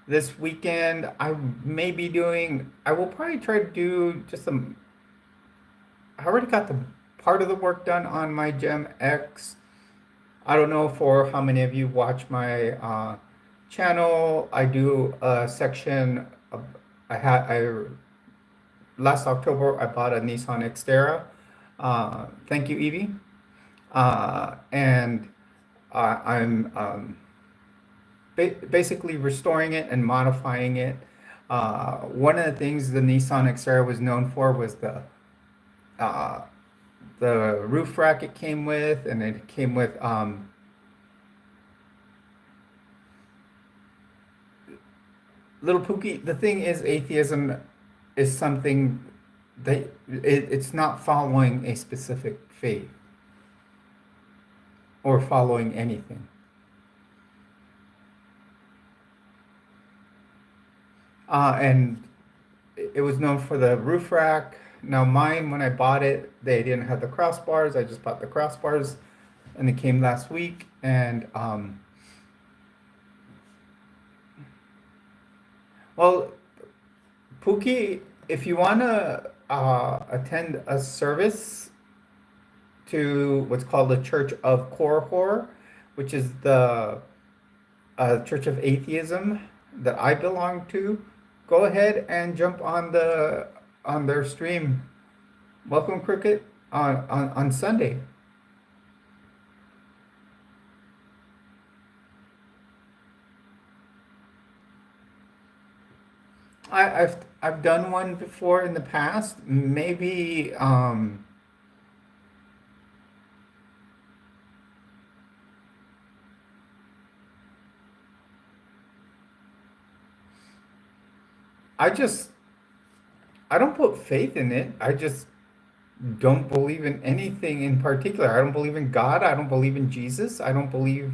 Speaker 1: This weekend, I may be doing, I will probably try to do just some, I already got the part of the work done on my Gem X. I don't know for how many of you watch my channel. I do a section of, last October I bought a Nissan Xterra. Thank you, Evie. And I'm basically restoring it and modifying it. One of the things the Nissan Xterra was known for was the roof rack it came with, and it came with little Pookie. The thing is, atheism is something that it's not following a specific faith or following anything. And it was known for the roof rack. Now mine, when I bought it, they didn't have the crossbars. I just bought the crossbars, and it came last week. And well, Pookie, if you want to attend a service to what's called the Church of Korhor, which is the Church of Atheism that I belong to, go ahead and jump on their stream. Welcome, Cricket, on Sunday. I've done one before in the past. Maybe I don't put faith in it. I just don't believe in anything in particular. I don't believe in God. I don't believe in Jesus. I don't believe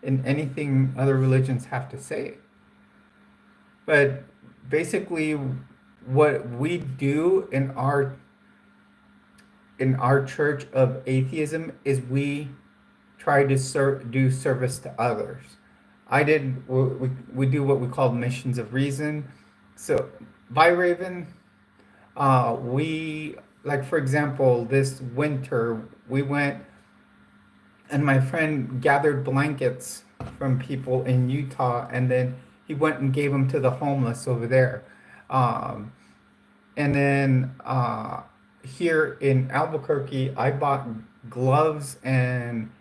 Speaker 1: in anything other religions have to say. But basically, what we do in our church of atheism is we try to do service to others. We do what we call missions of reason. So by Raven, we, like, for example, this winter we went and my friend gathered blankets from people in Utah, and then he went and gave them to the homeless over there. And then here in Albuquerque, I bought gloves and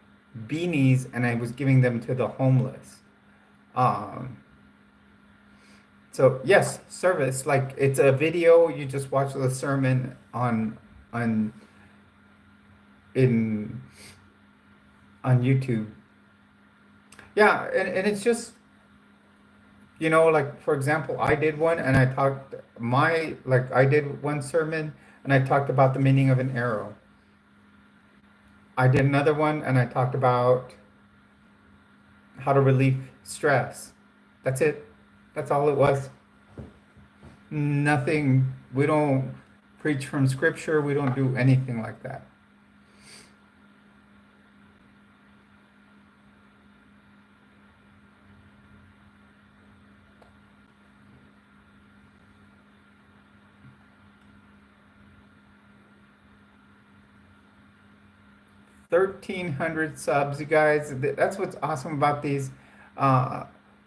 Speaker 1: beanies, and I was giving them to the homeless. So yes, service, like it's a video. You just watch the sermon on in on YouTube. Yeah, and it's just, like for example, I did one and I did one sermon and I talked about the meaning of an arrow. I did another one and I talked about how to relieve stress. That's it. That's all it was. Nothing. We don't preach from scripture. We don't do anything like that. $1,300 subs, you guys. That's what's awesome about these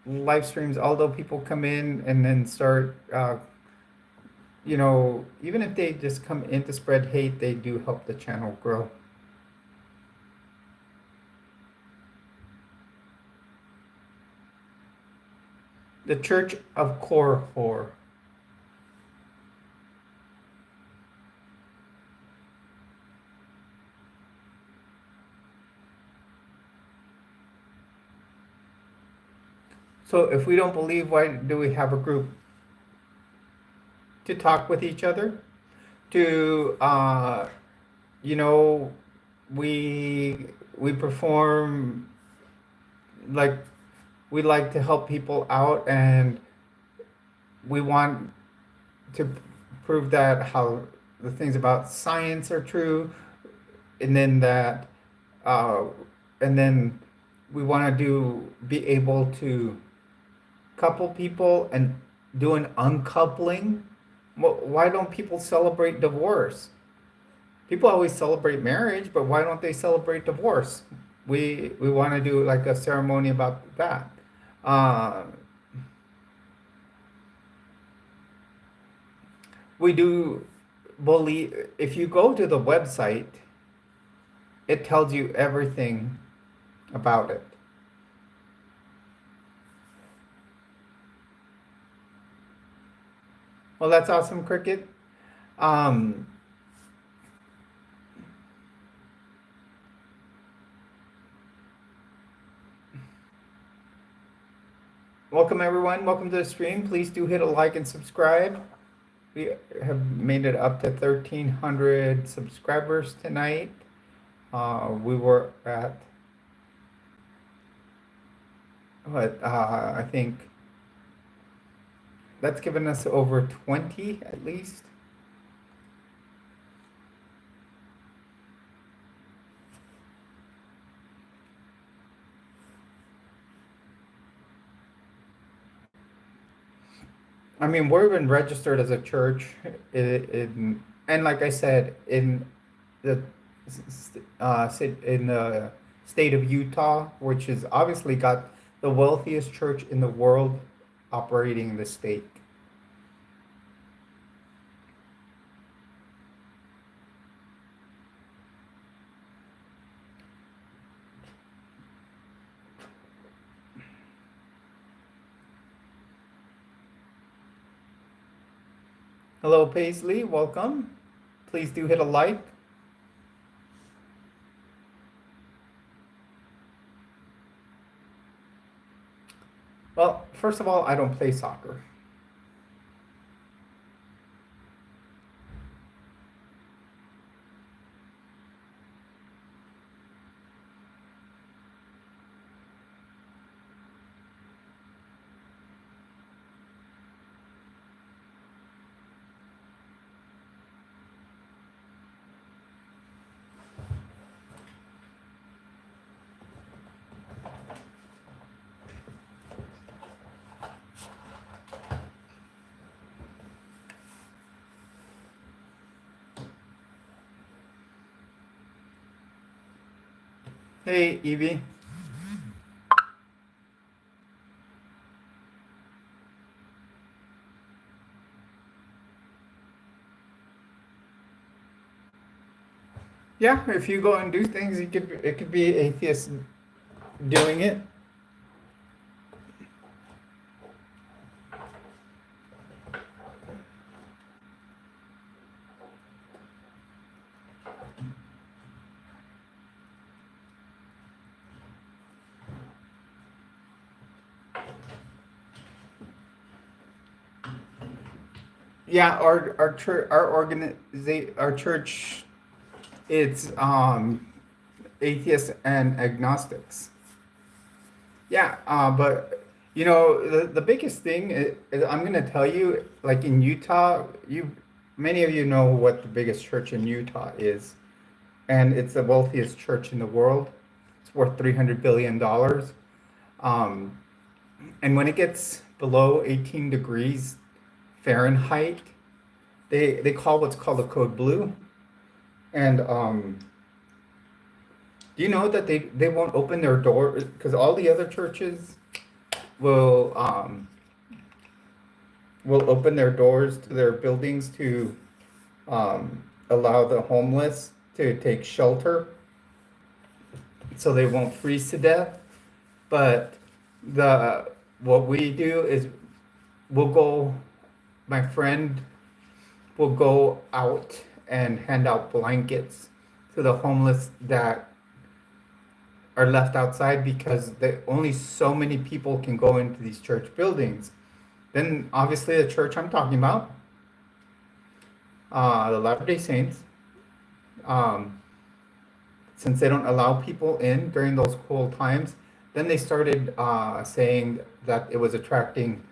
Speaker 1: live streams. Although people come in and then start, even if they just come in to spread hate, they do help the channel grow. The Church of Korhor. So if we don't believe, why do we have a group? To talk with each other, to you know, we perform, like, we like to help people out, and we want to prove that how the things about science are true, and then that uh, and then we want to be able to couple people and do an uncoupling. Why don't people celebrate divorce? People always celebrate marriage, but why don't they celebrate divorce? We want to do like a ceremony about that. Uh, we do believe, if you go to the website, it tells you everything about it. Well, that's awesome, Cricket. Um, Welcome, everyone. Welcome to the stream. Please do hit a like and subscribe. We have made it up to 1,300 subscribers tonight. We were at, what, I think that's given us over 20 at least. I mean, we're even registered as a church and like I said, in the in the state of Utah, which has obviously got the wealthiest church in the world operating in the state. Hello, Paisley. Welcome. Please do hit a like. Well, first of all, I don't play soccer. Hey, Evie. Yeah, if you go and do things, it could be atheists doing it. Yeah, our church, our church, it's atheists and agnostics. Yeah, but you know, the biggest thing is, I'm gonna tell you, like in Utah, many of you know what the biggest church in Utah is, and it's the wealthiest church in the world. It's worth $300 billion. Um, and when it gets below 18 degrees Fahrenheit, they call what's called a code blue. And do you know that they won't open their door because all the other churches will open their doors to their buildings to allow the homeless to take shelter so they won't freeze to death. But what we do is we'll go, my friend will go out and hand out blankets to the homeless that are left outside because only so many people can go into these church buildings. Then obviously the church I'm talking about, the Latter-day Saints, um, since they don't allow people in during those cold times, then they started saying that it was attracting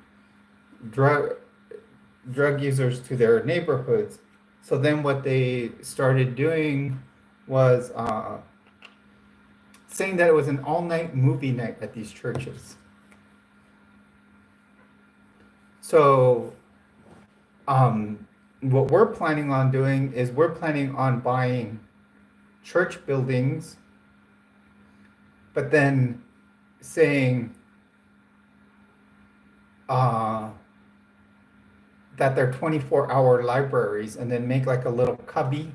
Speaker 1: drug drug users to their neighborhoods. So then what they started doing was saying that it was an all-night movie night at these churches. So what we're planning on doing is we're planning on buying church buildings, but then saying that they're 24-hour libraries, and then make like a little cubby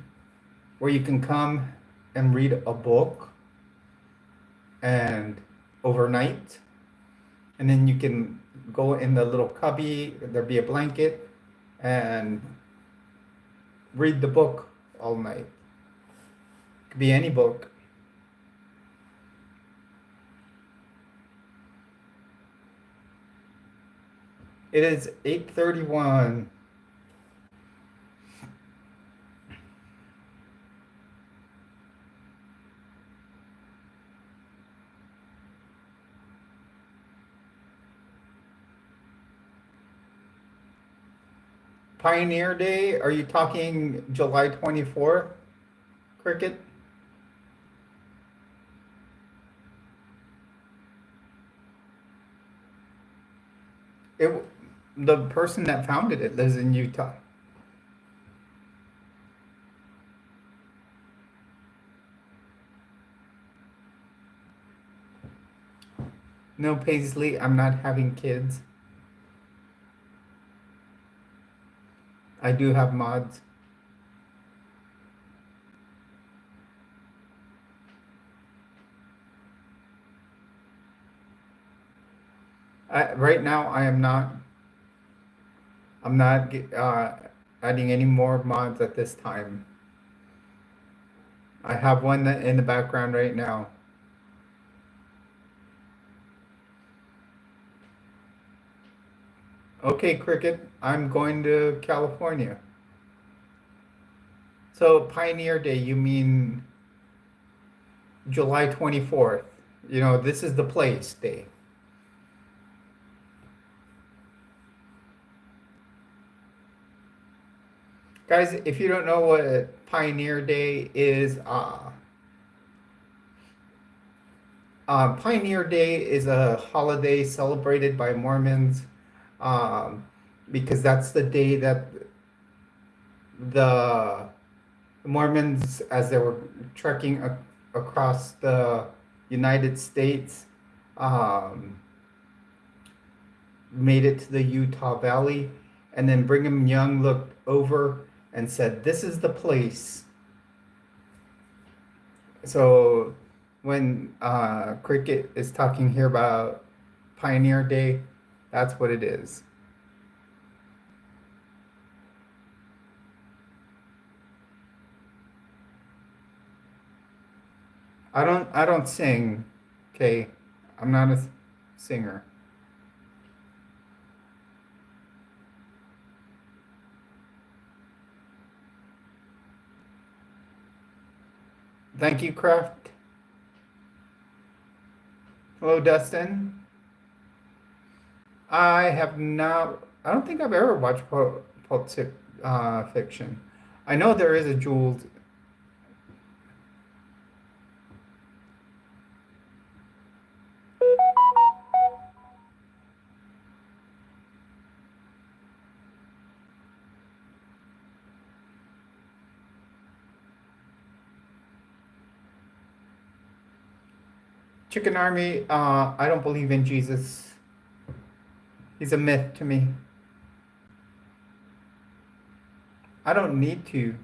Speaker 1: where you can come and read a book and overnight, and then you can go in the little cubby, there'll be a blanket, and read the book all night. It could be any book. It is 8:31. Pioneer Day, are you talking July 24th, Cricket? It, the person that founded it lives in Utah. No, Paisley, I'm not having kids. I do have mods. Right now, I'm not adding any more mods at this time. I have one in the background right now. Okay, Cricket, I'm going to California. So Pioneer Day, you mean July 24th? You know, this is the place day. Guys, if you don't know what Pioneer Day is, Pioneer Day is a holiday celebrated by Mormons because that's the day that the Mormons, as they were trekking across the United States, made it to the Utah Valley, and then Brigham Young looked over and said, "This is the place." So when Cricket is talking here about Pioneer Day, that's what it is. I don't sing, okay? I'm not a singer. Thank you, Kraft. Hello, Dustin. I have not. I don't think I've ever watched Pulp Fiction. I know there is a Jules. Chicken Army, I don't believe in Jesus. He's a myth to me. I don't need to.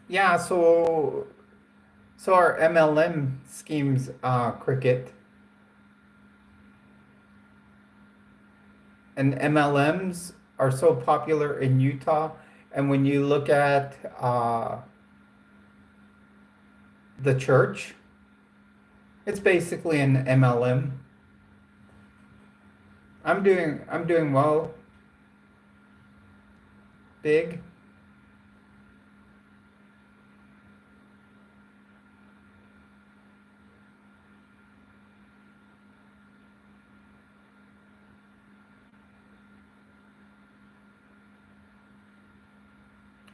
Speaker 1: Yeah, so our MLM schemes, Cricket, and MLMs are so popular in Utah. And when you look at the church, it's basically an MLM. I'm doing well, big.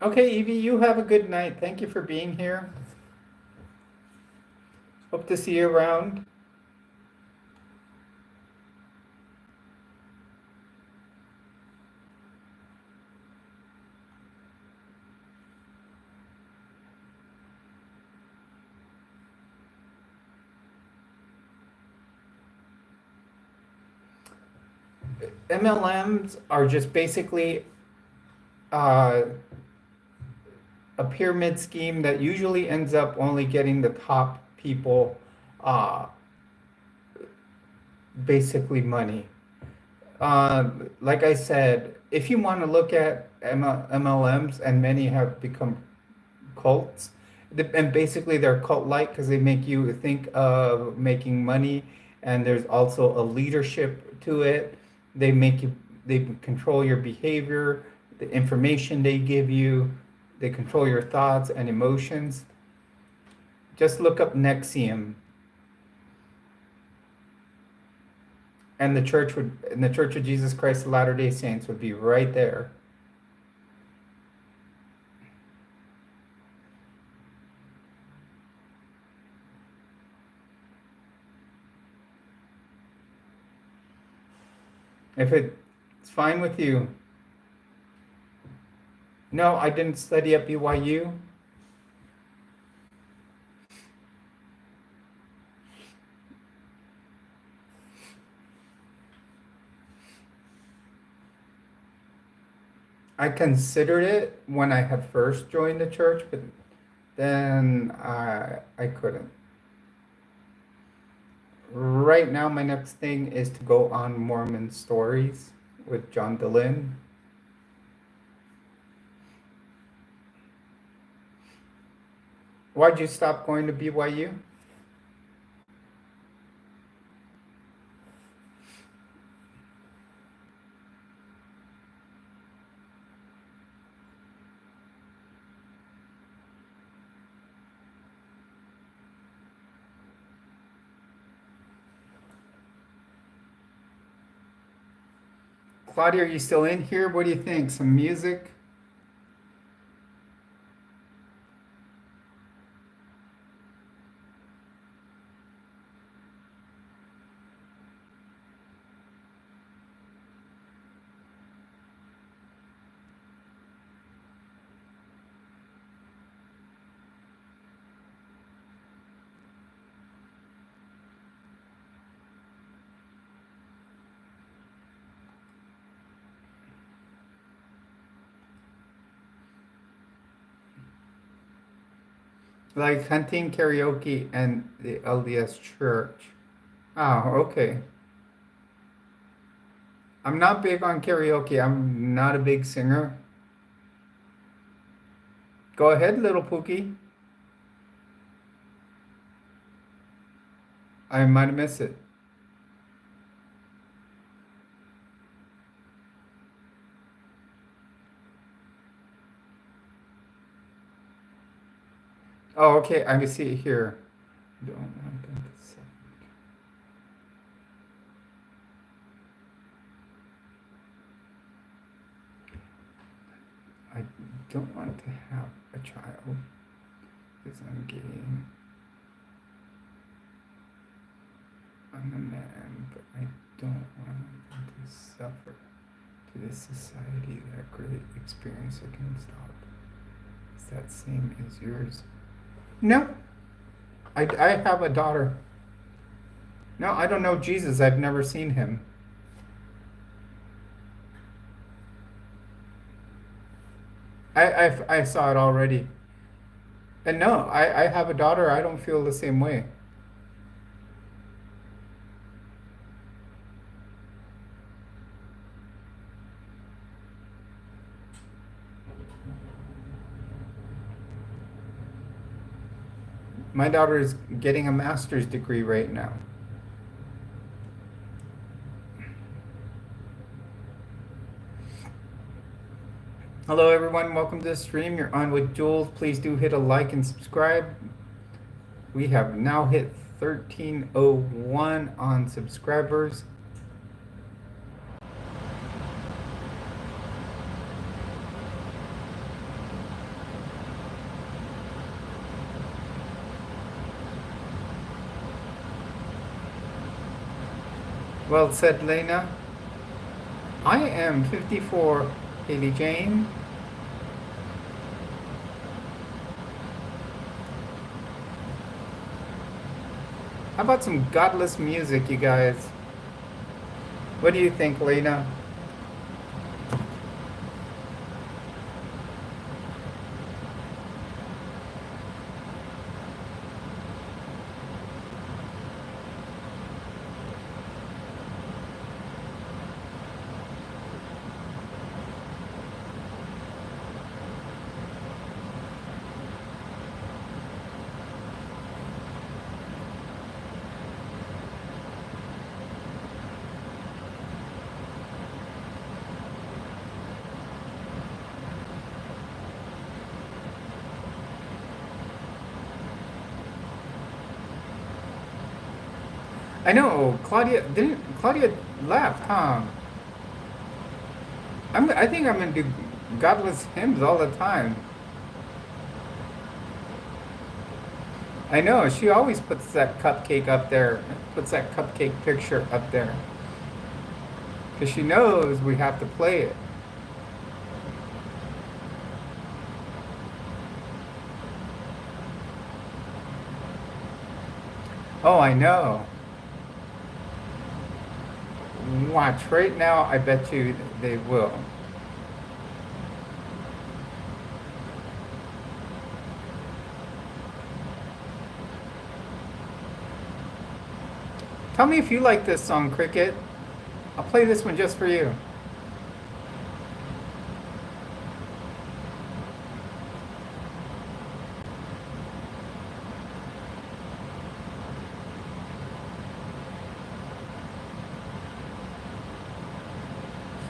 Speaker 1: Okay, Evie, you have a good night. Thank you for being here. Hope to see you around. MLMs are just basically uh, a pyramid scheme that usually ends up only getting the top people uh, basically money. Like I said, if you want to look at MLMs, and many have become cults, and basically they're cult-like because they make you think of making money, and there's also a leadership to it. They make you, they control your behavior, the information they give you, they control your thoughts and emotions. Just look up Nexium, and the Church of Jesus Christ of Latter-day Saints would be right there. If it's fine with you. No, I didn't study at BYU. I considered it when I had first joined the church, but then I couldn't. Right now, my next thing is to go on Mormon Stories with John DeLynn. Why'd you stop going to BYU? Claudia, are you still in here? What do you think? Some music? Like hunting, karaoke, and the LDS church. Oh, okay. I'm not big on karaoke. I'm not a big singer. Go ahead, little Pookie. I might have missed it. Oh, okay. I can see it here. Don't want them to say. I don't want to have a child because I'm gay. I'm a man, but I don't want them to suffer to this society that great experience can stop. Is that same as yours? No, I have a daughter. No, I don't know Jesus. I've never seen him. I saw it already. And no, I have a daughter. I don't feel the same way. My daughter is getting a master's degree right now. Hello, everyone. Welcome to the stream. You're on with Jules. Please do hit a like and subscribe. We have now hit 1301 on subscribers. Well said, Lena. I am 54, Haley Jane. How about some godless music, you guys? What do you think, Lena? I know, Claudia left, huh? I think I'm gonna do godless hymns all the time. I know, she always puts that cupcake up there, puts that cupcake picture up there. Because she knows we have to play it. Oh, I know. Watch, right now, I bet you they will. Tell me if you like this song, Cricket. I'll play this one just for you.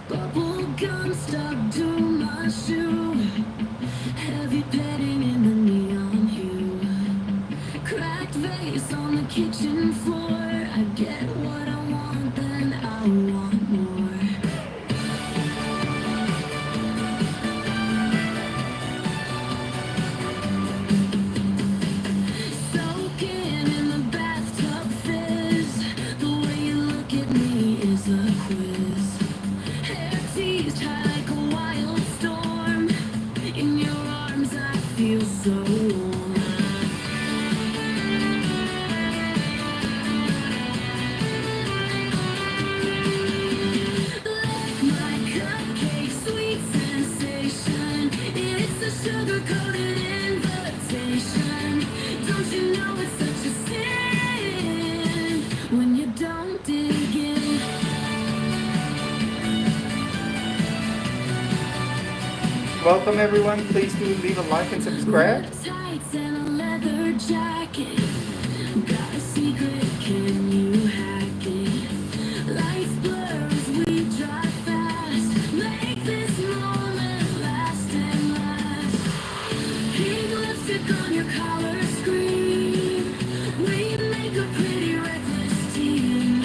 Speaker 2: Bubblegum stuck to my shoe. Heavy petting in the neon hue. Cracked vase on the kitchen floor. I get what I want, then I want more. Soaking in the bathtub fizz. The way you look at me is a quiz. Hair teased high like a wild storm. In your arms I feel so warm. Like my cupcake, sweet sensation. It's a sugar-coated invitation. Don't you know it's such a sin when you don't dig in?
Speaker 1: Welcome, everyone. Please do leave a like and subscribe.
Speaker 2: Tights and a leather jacket. Got a secret, can you hack it? Lights blur as we drive fast. Make this moment last and last. Pink lipstick on your collar screen. We make a pretty reckless team.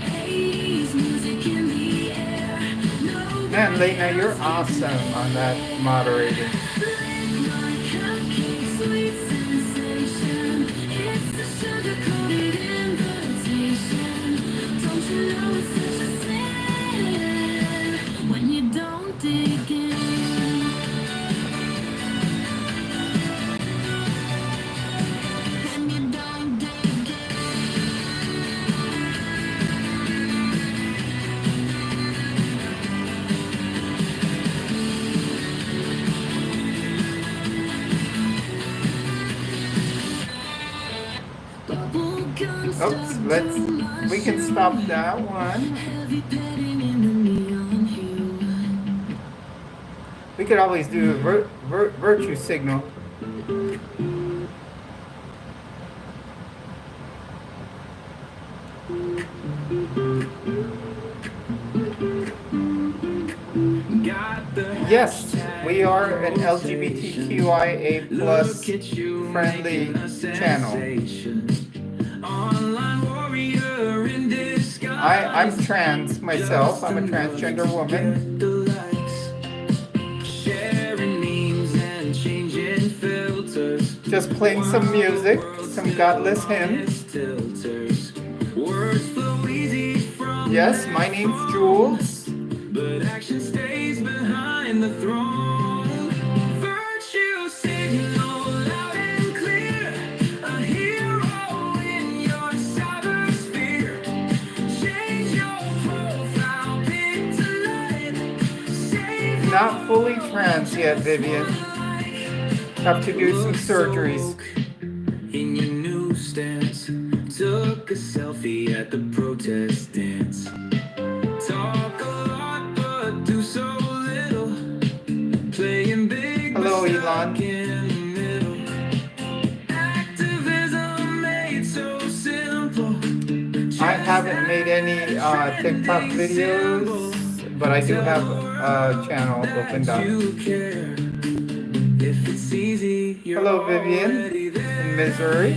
Speaker 2: 80s music in the air. No
Speaker 1: Man, Lena, you're awesome on that moderator.
Speaker 2: When you don't dig in. When you don't dig in.
Speaker 1: let's, we can stop that one. We could always do a virtue signal. Yes, we are an LGBTQIA plus friendly channel. I'm trans myself. I'm a transgender woman. Just playing some music, some godless hymns. Yes, my name's Jules. But action stays behind the throne. Virtue signal loud and clear. A hero in your cybersphere. Change your profile pic to light. Save not fully trans yet, Vivian. Have to do some surgeries. In your new stance, took a selfie at the protest dance. Talk a lot, but do so little. Playing big. Hello, Elon. Activism made so simple. I haven't made any TikTok videos, but I do have a channel opened up. Hello, Vivian in Missouri.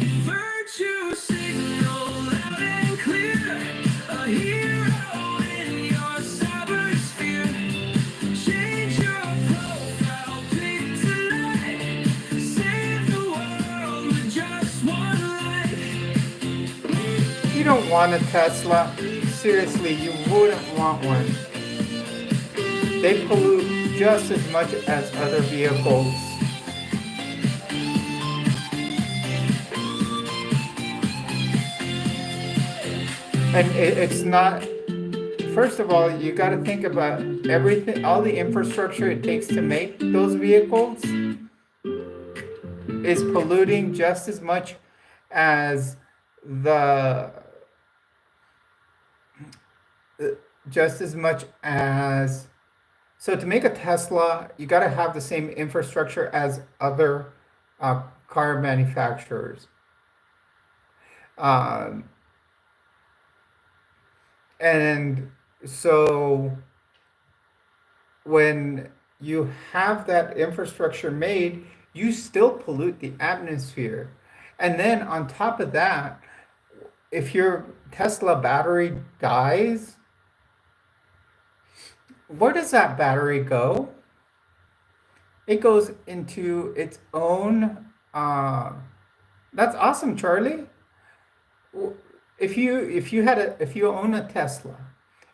Speaker 1: You don't want a Tesla. Seriously, you wouldn't want one. They pollute just as much as other vehicles. And it's not, first of all, you got to think about everything, all the infrastructure it takes to make those vehicles is polluting just as much as so to make a Tesla, you got to have the same infrastructure as other car manufacturers. And so when you have that infrastructure made, you still pollute the atmosphere. And then on top of that, if your Tesla battery dies, where does that battery go? It goes into its own, that's awesome, Charlie. If you own a Tesla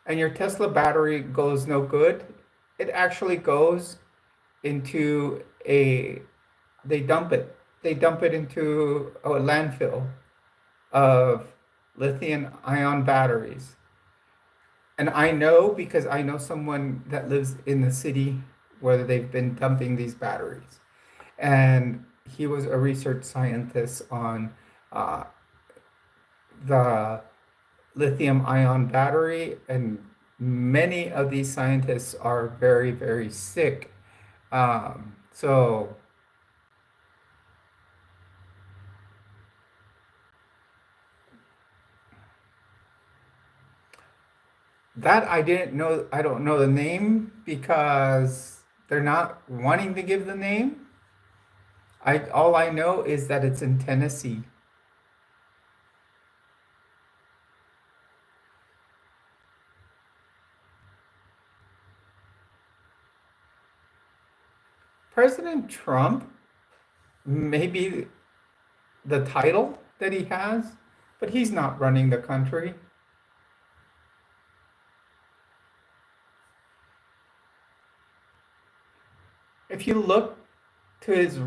Speaker 1: and your Tesla battery goes no good, it actually goes into they dump it into a landfill of lithium ion batteries. And I know because I know someone that lives in the city where they've been dumping these batteries. And he was a research scientist on the lithium ion battery, and many of these scientists are very, very sick. So that I didn't know, I don't know the name because they're not wanting to give the name. All I know is that it's in Tennessee. President Trump, maybe the title that he has, but he's not running the country. If you look to his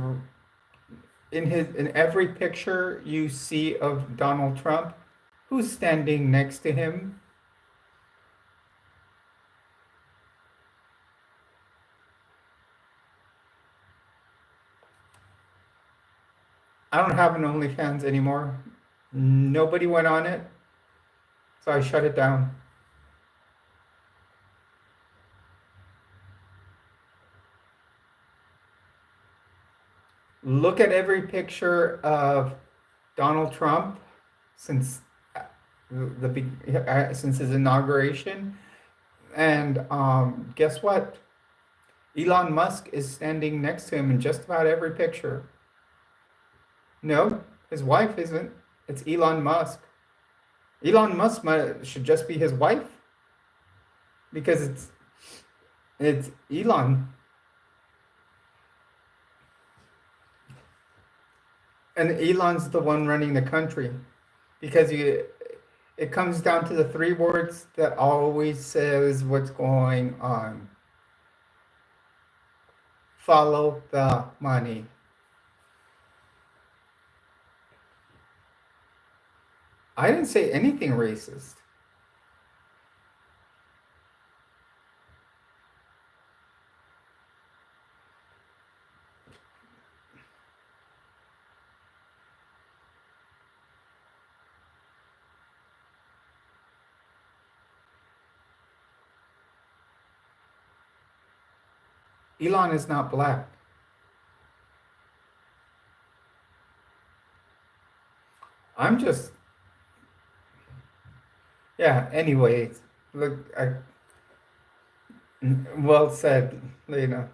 Speaker 1: in every picture you see of Donald Trump, who's standing next to him? I don't have an OnlyFans anymore. Nobody went on it. so I shut it down. Look at every picture of Donald Trump since since his inauguration, and guess what? Elon Musk is standing next to him in just about every picture. No, his wife isn't. It's Elon Musk. Elon Musk should just be his wife because it's Elon, and Elon's the one running the country because it comes down to the three words that always says what's going on. Follow the money. I didn't say anything racist. Elon is not black. I'm just, yeah, anyways, look, well said, Lena.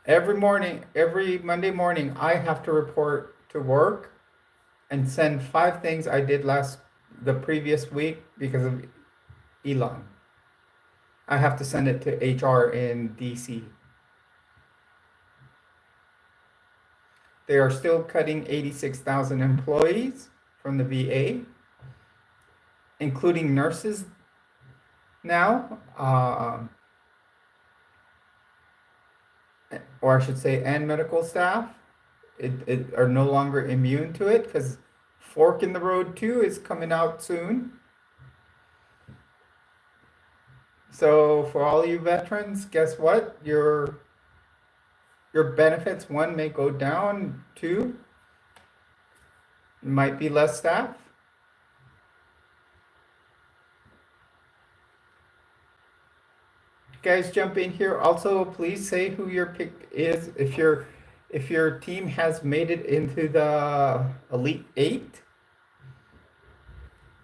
Speaker 1: Every morning, every Monday morning, I have to report to work and send 5 things I did the previous week because of Elon. I have to send it to HR in DC. They are still cutting 86,000 employees from the VA, including nurses now, or I should say, and medical staff. It are no longer immune to it because Fork in the Road 2 is coming out soon. So for all you veterans, guess what? Your benefits, 1, may go down, 2, might be less staff. Guys, jump in here. Also, please say who your pick is. If your team has made it into the Elite 8.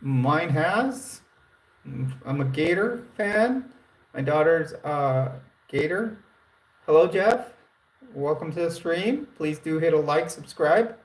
Speaker 1: Mine has. I'm a Gator fan. My daughter's Gator. Hello, Jeff. Welcome to the stream. Please do hit a like, subscribe.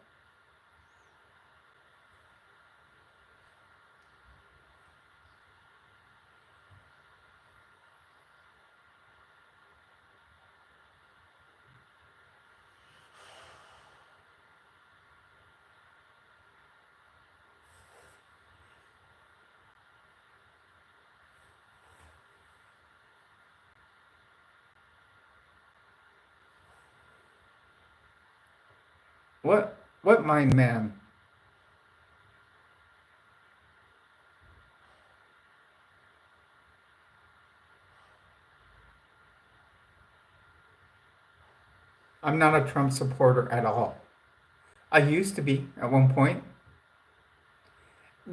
Speaker 1: What mind man? I'm not a Trump supporter at all. I used to be at one point.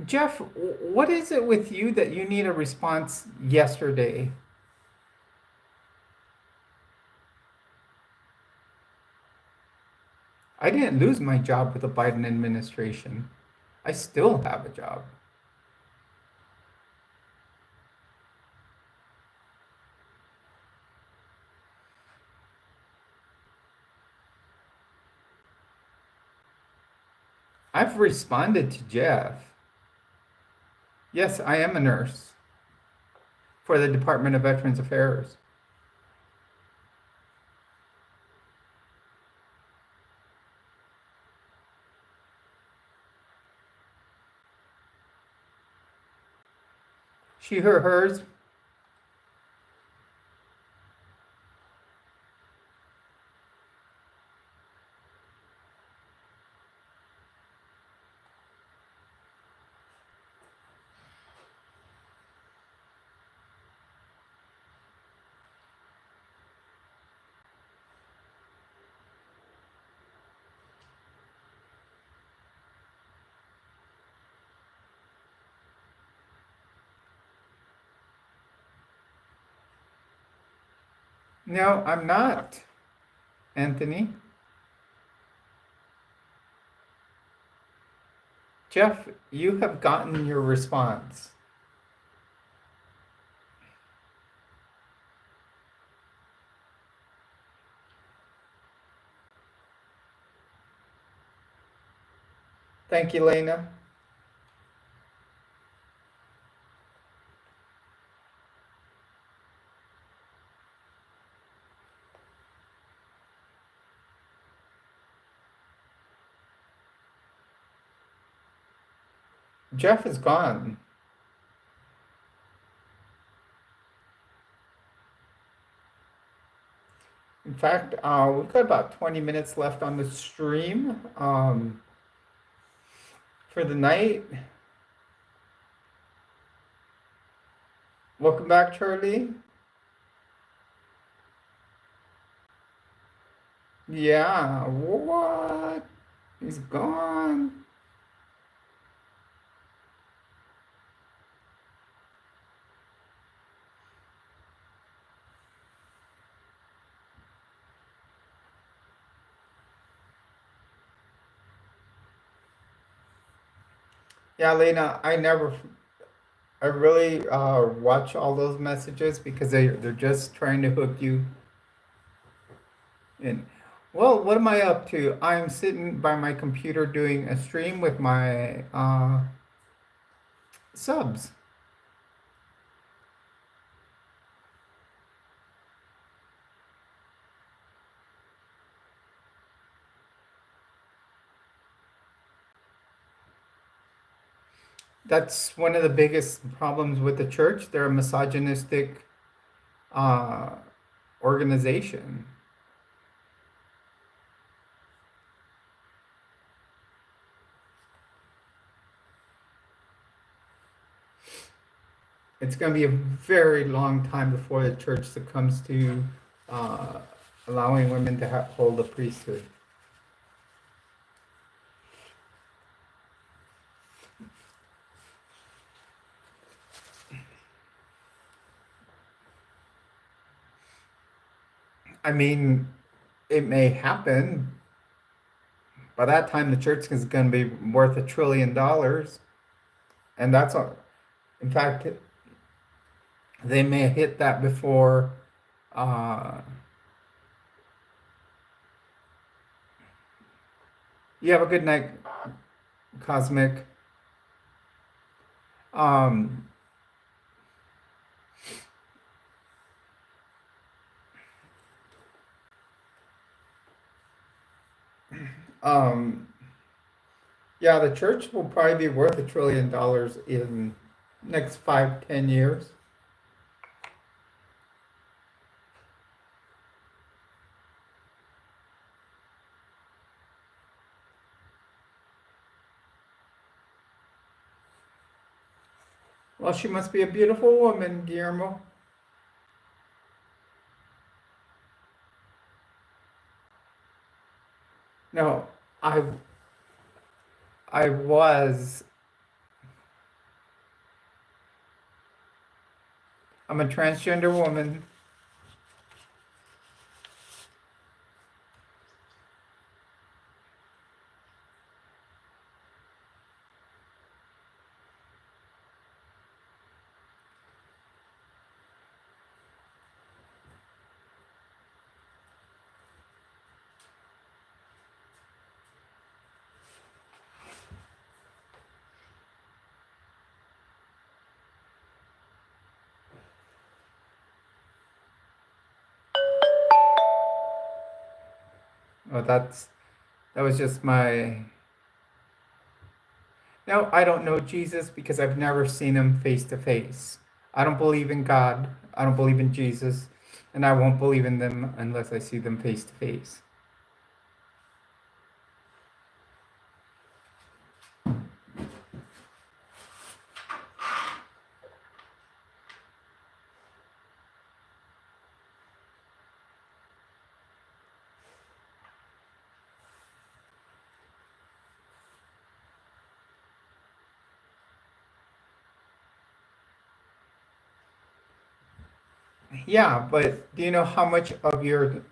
Speaker 1: Jeff, what is it with you that you need a response yesterday? I didn't lose my job with the Biden administration. I still have a job. I've responded to Jeff. Yes, I am a nurse for the Department of Veterans Affairs. She, her, hers. No, I'm not, Anthony. Jeff, you have gotten your response. Thank you, Lena. Jeff is gone. In fact, we've got about 20 minutes left on the stream for the night. Welcome back, Charlie. Yeah, what? He's gone. Yeah, Lena, I really watch all those messages because they're just trying to hook you in. Well, what am I up to? I'm sitting by my computer doing a stream with my subs. That's one of the biggest problems with the church. They're a misogynistic uh, organization. It's going to be a very long time before the church succumbs to uh, allowing women to hold the priesthood. I mean, it may happen. By that time, the church is going to be worth $1 trillion. And that's all. In fact, they may hit that before uh, you have a good night, Cosmic. Um, um, yeah, the church will probably be worth $1 trillion in next 5-10 years. Well, she must be a beautiful woman, Guillermo. No, I I was. I'm a transgender woman. Oh, that was just my. No, I don't know Jesus because I've never seen him face to face. I don't believe in God. I don't believe in Jesus, and I won't believe in them unless I see them face to face. Yeah, but do you know how much of your,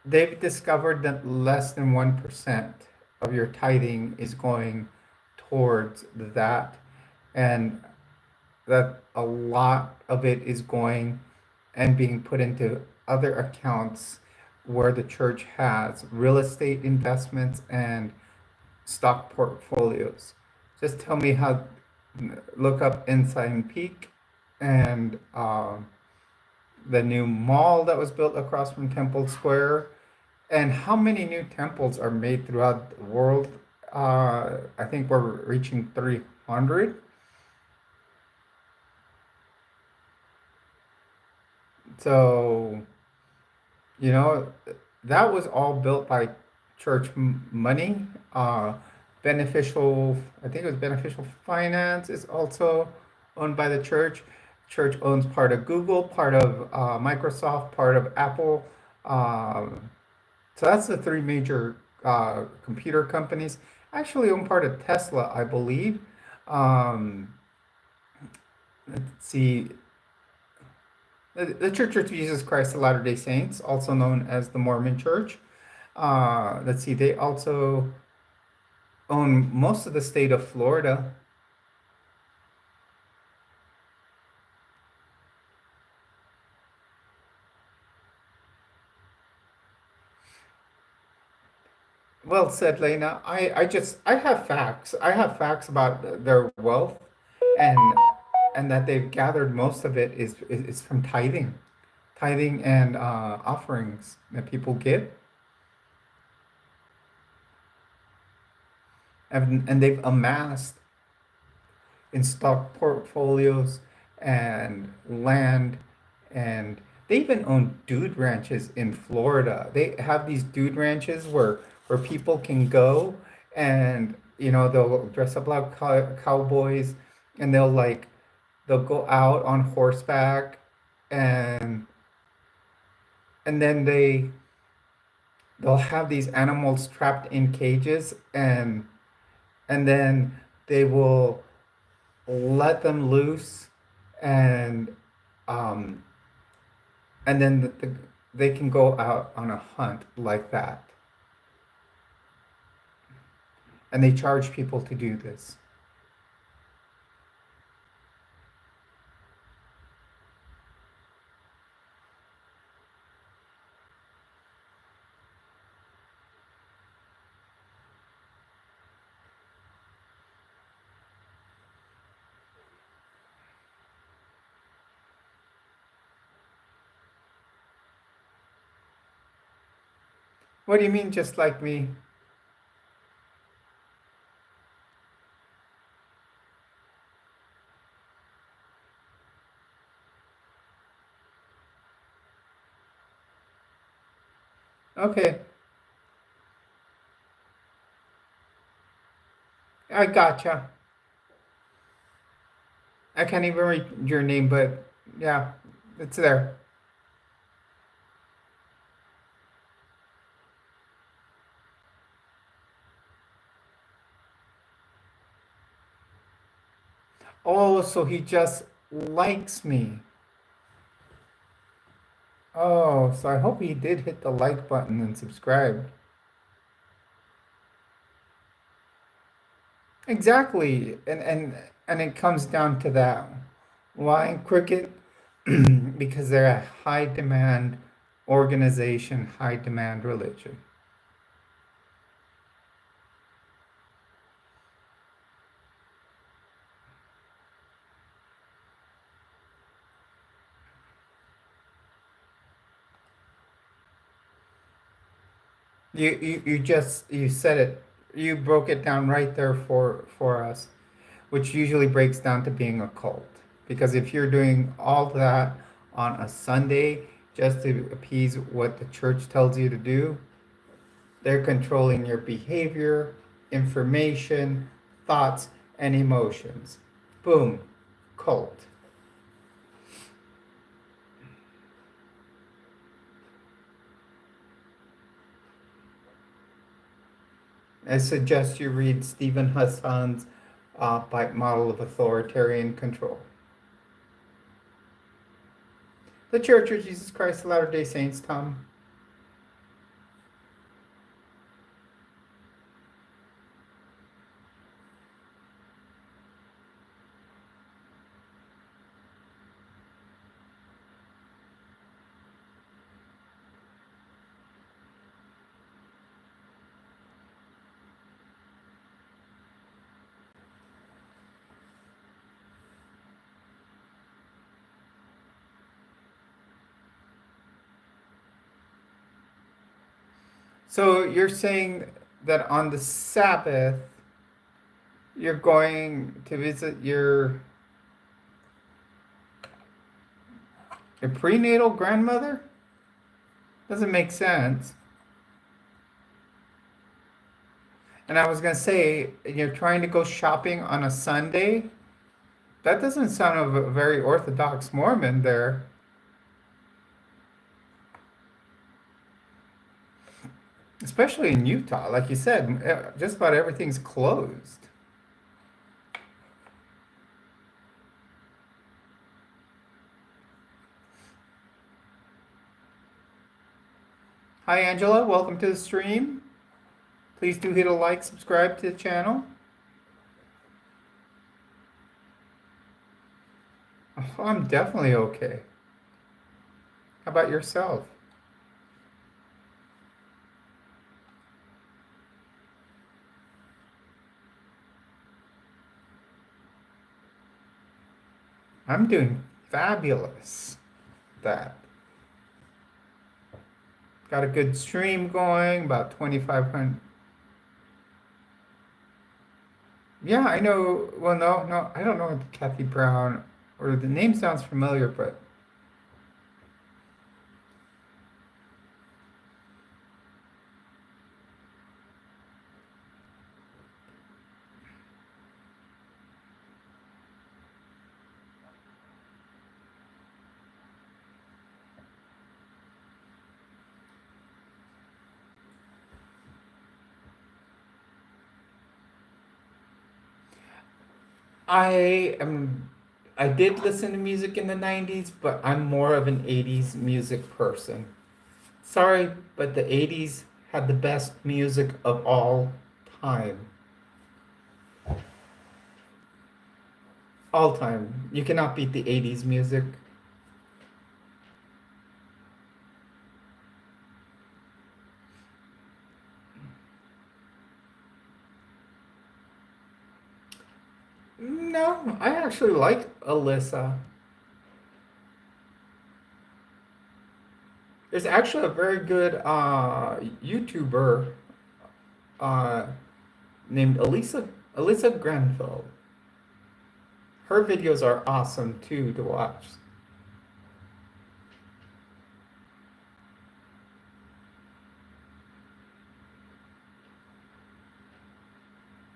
Speaker 1: they've discovered that less than 1% of your tithing is going towards that, and that a lot of it is going and being put into other accounts where the church has real estate investments and stock portfolios. Just tell me how, look up Inside Peak and the new mall that was built across from Temple Square, and how many new temples are made throughout the world. I think we're reaching 300. So, you know, that was all built by church money. Beneficial, I think it was Beneficial Finance is also owned by the church. Church owns part of Google, part of Microsoft, part of Apple. Um, so that's the three major computer companies. Actually, own part of Tesla, I believe. Um, let's see. The Church of Jesus Christ of Latter-day Saints, also known as the Mormon Church. Let's see, they also own most of the state of Florida. Well said, Lena. I have facts. I have facts about their wealth, and and that they've gathered most of it is from tithing and offerings that people give, and they've amassed in stock portfolios and land, and they even own dude ranches in Florida. They have these dude ranches where people can go, and they'll dress up like cowboys, and they'll go out on horseback, and then they'll have these animals trapped in cages, and then they will let them loose, and um, and then they can go out on a hunt like that, and they charge people to do this. What do you mean, just like me? Okay, I gotcha. I can't even read your name, but yeah, it's there. Oh, so he just likes me. Oh, so I hope he did hit the like button and subscribe. Exactly. And it comes down to that. Why cricket? Because they're a high demand organization, high demand religion. You said it. You broke it down right there for us, which usually breaks down to being a cult. Because if you're doing all that on a Sunday just to appease what the church tells you to do, they're controlling your behavior, information, thoughts, and emotions. Boom, cult. I suggest you read Stephen Hassan's Bite Model of Authoritarian Control. The Church of Jesus Christ of Latter-day Saints, Tom. So you're saying that on the Sabbath, you're going to visit your prenatal grandmother? Doesn't make sense. And I was gonna say, you're trying to go shopping on a Sunday? That doesn't sound of a very Orthodox Mormon there. Especially in Utah, like you said, just about everything's closed. Hi, Angela. Welcome to the stream. Please do hit a like, subscribe to the channel. Oh, I'm definitely okay. How about yourself? I'm doing fabulous. That. Got a good stream going, about 2,500. Yeah, I know. Well, no, I don't know Kathy Brown, or the name sounds familiar, but I am. I did listen to music in the 90s, but I'm more of an 80s music person. Sorry, but the 80s had the best music of all time. All time. You cannot beat the 80s music. No, I actually like Alyssa. There's actually a very good YouTuber uh, named Alyssa Grenfell. Her videos are awesome too to watch.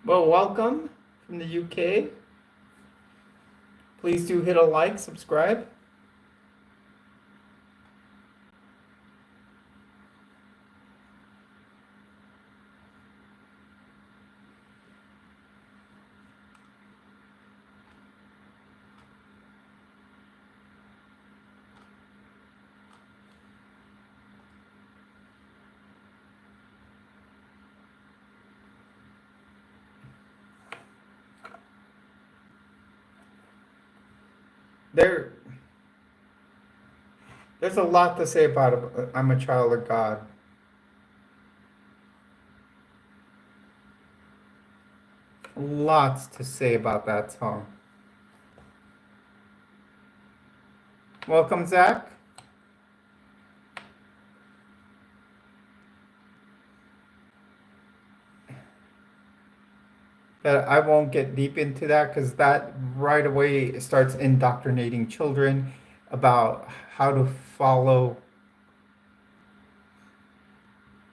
Speaker 1: Well, welcome from the UK. Please do hit a like, subscribe. There, there's a lot to say about it. I'm a child of God. Lots to say about that song. Welcome, Zach. But I won't get deep into that because that right away starts indoctrinating children about how to follow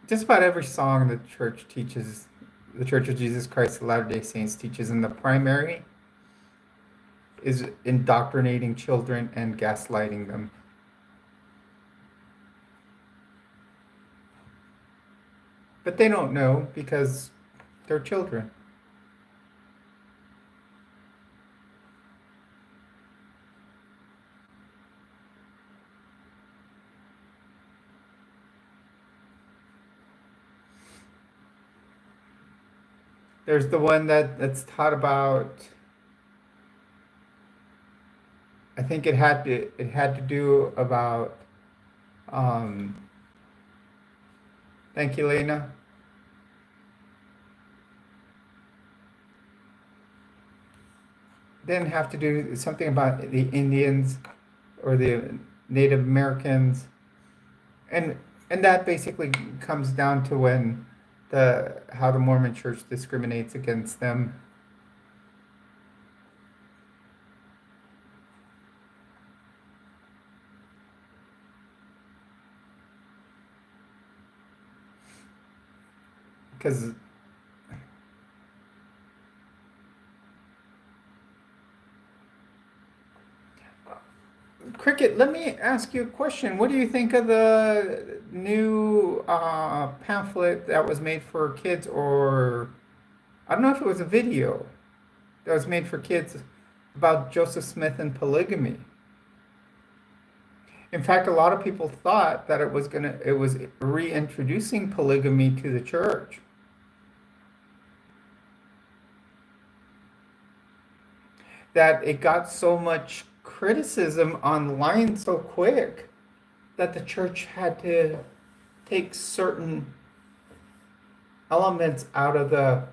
Speaker 1: just about every song the church teaches, the Church of Jesus Christ of Latter-day Saints teaches in the primary is indoctrinating children and gaslighting them. But they don't know because they're children. There's the one that's taught about. I think it had to do about. Um, Thank you, Lena. Didn't have to do something about the Indians or the Native Americans, and that basically comes down to when the how the Mormon Church discriminates against them. Because Cricket, let me ask you a question. What do you think of the new pamphlet that was made for kids, or I don't know if it was a video that was made for kids about Joseph Smith and polygamy? In fact, a lot of people thought that it was reintroducing polygamy to the church. That it got so much criticism online so quick that the church had to take certain elements out of the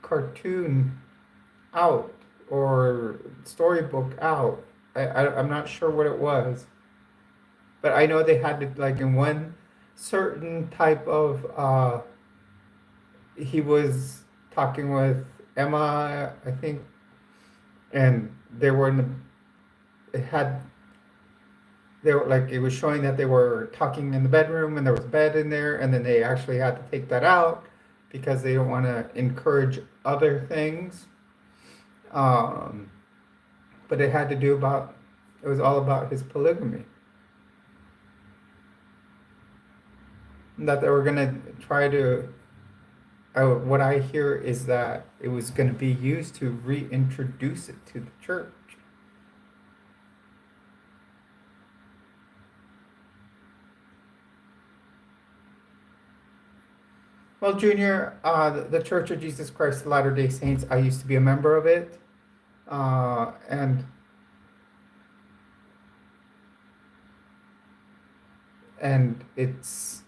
Speaker 1: cartoon out, or storybook out. I'm not sure what it was, but I know they had to, like, in one certain type of he was talking with Emma, I think, and they were in it had they were like, it was showing that they were talking in the bedroom and there was a bed in there, and then they actually had to take that out because they don't want to encourage other things. But it had to do about, it was all about his polygamy. That they were going to try to, what I hear is that it was going to be used to reintroduce it to the church. Well, Junior, the Church of Jesus Christ of Latter-day Saints, I used to be a member of it. And it's,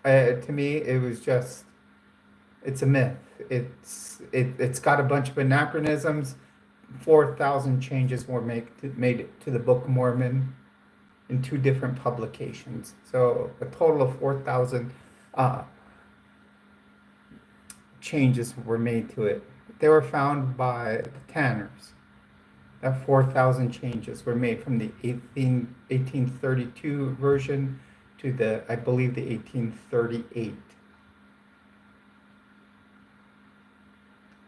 Speaker 1: to me, it was just, it's a myth. It's got a bunch of anachronisms. 4,000 changes were made to the Book of Mormon in 2 different publications. So a total of 4,000 changes were made to it. They were found by the Tanners. That 4,000 changes were made from the 1832 version to the, I believe, the 1838.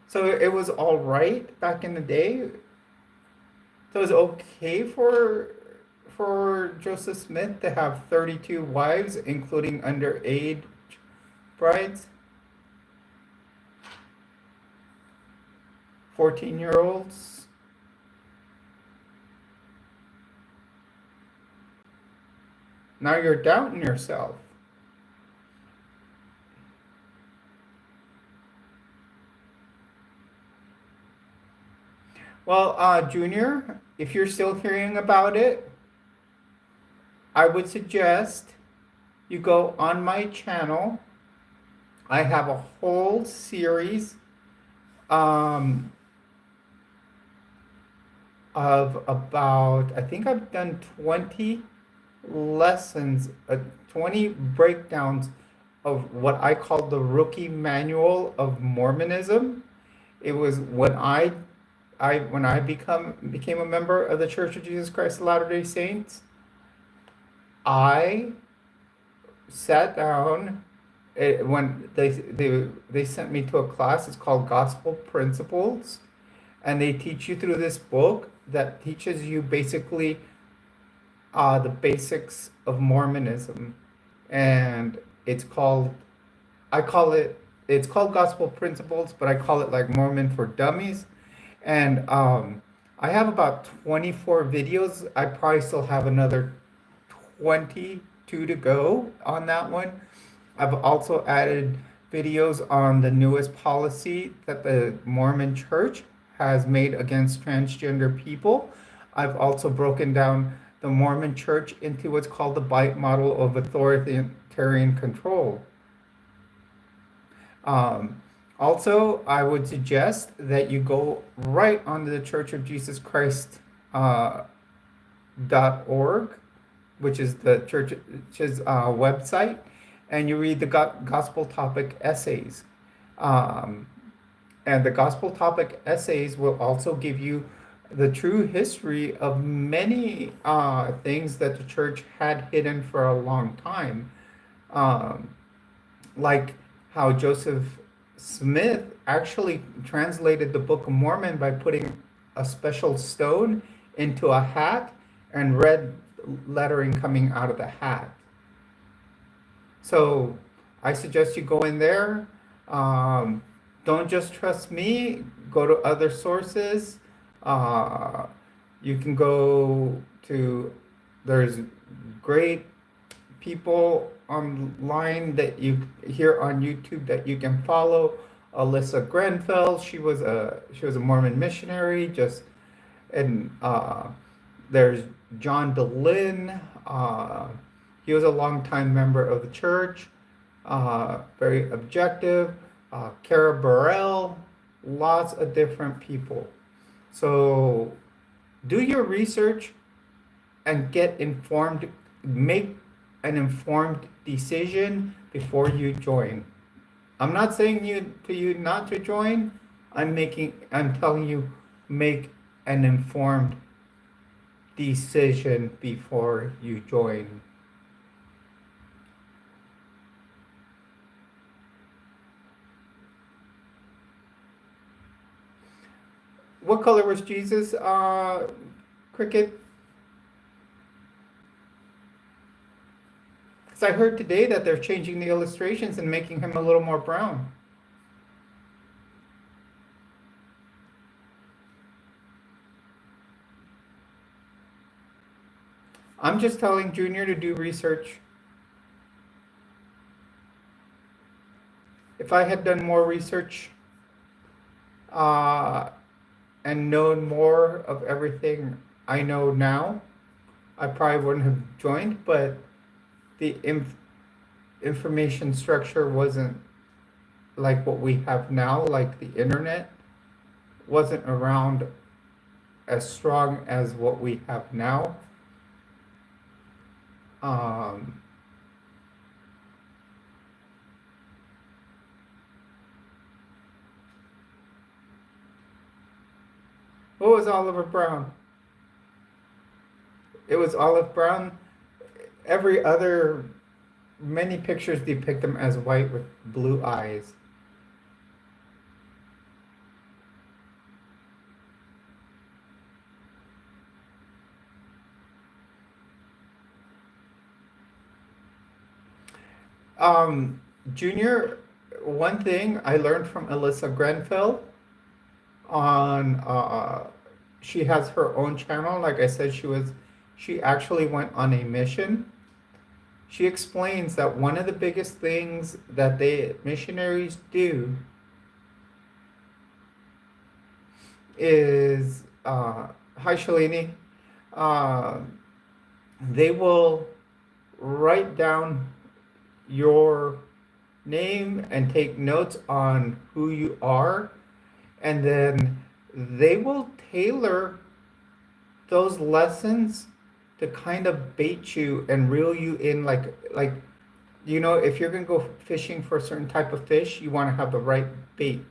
Speaker 1: So it was all right back in the day. So it was okay for Joseph Smith to have 32 wives, including underage brides, 14-year-olds. Now you're doubting yourself. Well, Junior, if you're still hearing about it, I would suggest you go on my channel. I have a whole series of about, I think I've done 20 lessons, 20 breakdowns of what I call the rookie manual of Mormonism. It was when I became a member of the Church of Jesus Christ of Latter-day Saints. I sat down when they sent me to a class. It's called Gospel Principles, and they teach you through this book that teaches you basically the basics of Mormonism, and it's called Gospel Principles, but I call it like Mormon for Dummies. And I have about 24 videos. I probably still have another 22 to go on that one. I've also added videos on the newest policy that the Mormon Church has made against transgender people. I've also broken down the Mormon Church into what's called the Bite model of authoritarian control. Um, Also, I would suggest that you go right onto the Church of Jesus Christ .org, which is the church's website, and you read the gospel topic essays. Um, and the gospel topic essays will also give you the true history of many things that the church had hidden for a long time. Um, like how Joseph Smith actually translated the Book of Mormon by putting a special stone into a hat and red lettering coming out of the hat. So I suggest you go in there. Don't just trust me, go to other sources. Uh, you can go to, there's great people online that you hear on YouTube that you can follow. Alyssa Grenfell, she was a Mormon missionary. And there's John DeLynn. He was a longtime member of the church. Very objective. Kara Burrell, lots of different people. So do your research and get informed. Make an informed decision before you join. I'm not saying to you not to join. I'm telling you, make an informed decision before you join. What color was Jesus, Cricket? Because I heard today that they're changing the illustrations and making him a little more brown. I'm just telling Junior to do research. If I had done more research and known more of everything I know now, I probably wouldn't have joined, but the information structure wasn't like what we have now, like the internet wasn't around as strong as what we have now. What was Oliver Brown? It was olive brown. Many pictures depict him as white with blue eyes. Junior, one thing I learned from Alyssa Grenfell she has her own channel. Like I said, she actually went on a mission. She explains that one of the biggest things that they missionaries do is, hi Shalini, they will write down your name and take notes on who you are, and then they will tailor those lessons to kind of bait you and reel you in, like if you're gonna go fishing for a certain type of fish, you want to have the right bait.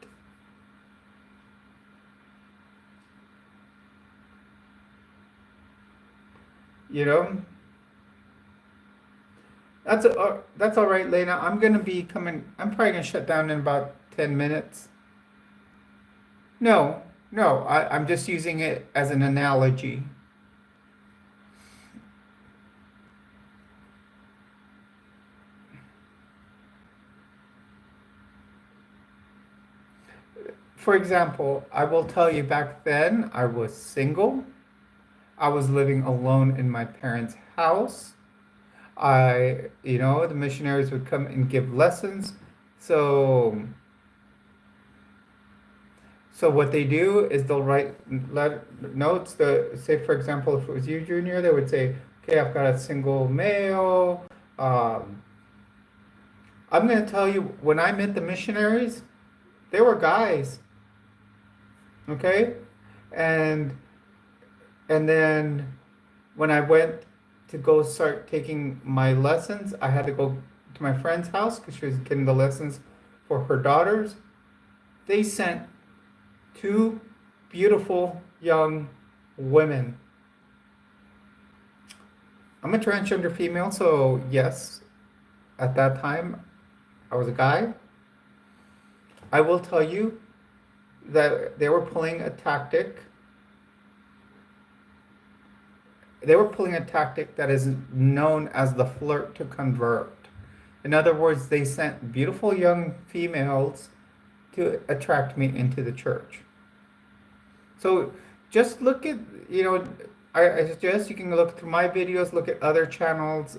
Speaker 1: You know, that's all right, Lena. I'm gonna be coming. I'm probably gonna shut down in about 10 minutes. No, no, I'm just using it as an analogy. For example, I will tell you, back then I was single. I was living alone in my parents' house. the missionaries would come and give lessons. So, so what they do is they'll write notes. Say, for example, if it was you, Junior, they would say, "Okay, I've got a single male." Um, I'm going to tell you, when I met the missionaries, they were guys, okay? And and then when I went to go start taking my lessons, I had to go to my friend's house because she was getting the lessons for her daughters. They sent two beautiful young women. I'm a transgender female, so yes, at that time I was a guy. I will tell you that they were pulling a tactic. They were pulling a tactic that is known as the flirt to convert. In other words, they sent beautiful young females to attract me into the church. So just look at, I suggest you can look through my videos, look at other channels,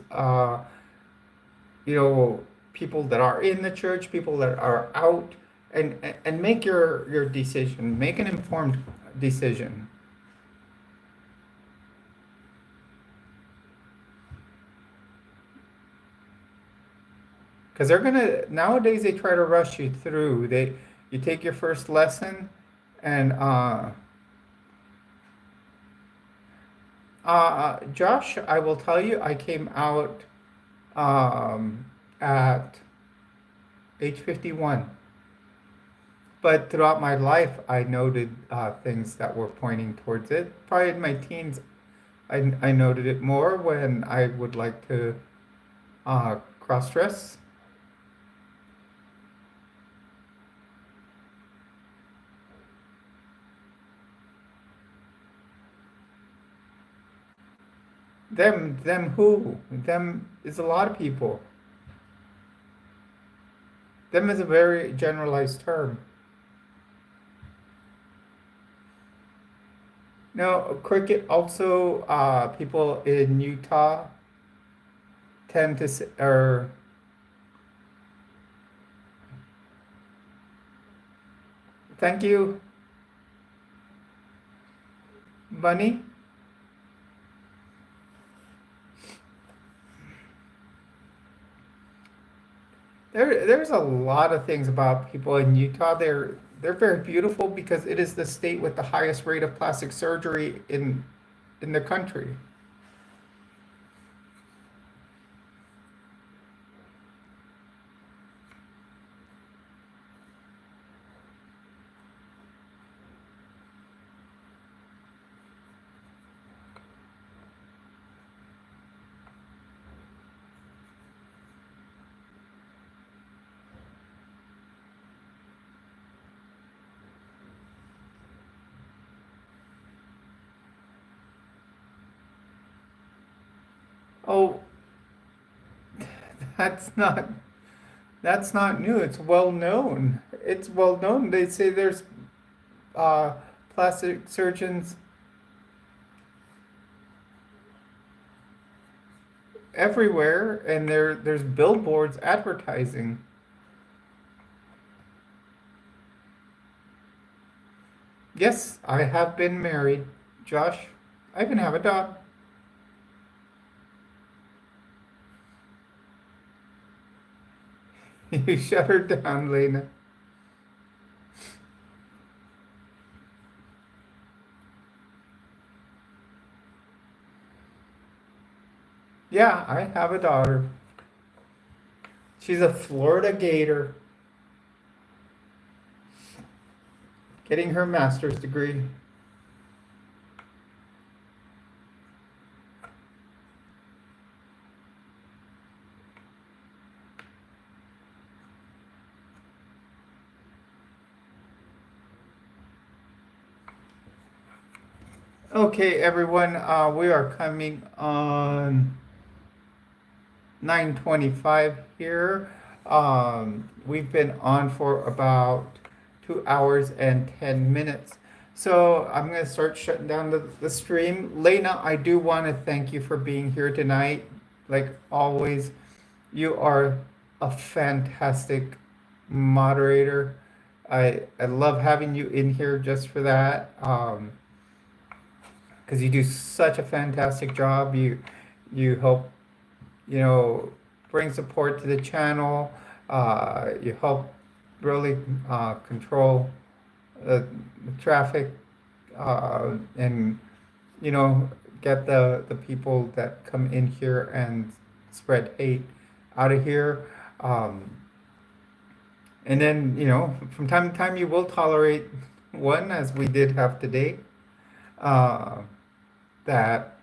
Speaker 1: you know, people that are in the church, people that are out, and make your decision. Make an informed decision. Because nowadays they try to rush you through. You take your first lesson, and Josh, I will tell you, I came out at age 51. But throughout my life, I noted things that were pointing towards it. Probably in my teens, I noted it more when I would like to cross-dress. Them who? Them is a lot of people. Them is a very generalized term. No, cricket also, people in Utah tend to, or thank you, Bunny. There's a lot of things about people in Utah. They're very beautiful because it is the state with the highest rate of plastic surgery in the country. Oh, that's not that's not new. It's well known. It's well known. They say there's uh, plastic surgeons everywhere, and there's billboards advertising. Yes, I have been married, Josh. I even have a dog. You shut her down, Lena. Yeah, I have a daughter. She's a Florida Gator, getting her master's degree. Okay, everyone, we are coming on 9:25 here. We've been on for about 2 hours and 10 minutes. So I'm going to start shutting down the stream. Lena, I do want to thank you for being here tonight. like always, you are a fantastic moderator. I love having you in here just for that. Because you do such a fantastic job. You help, you know, bring support to the channel. You help really control the traffic, and you know, get the people that come in here and spread hate out of here. Um, and then, you know, from time to time, you will tolerate one, as we did have today, uh, that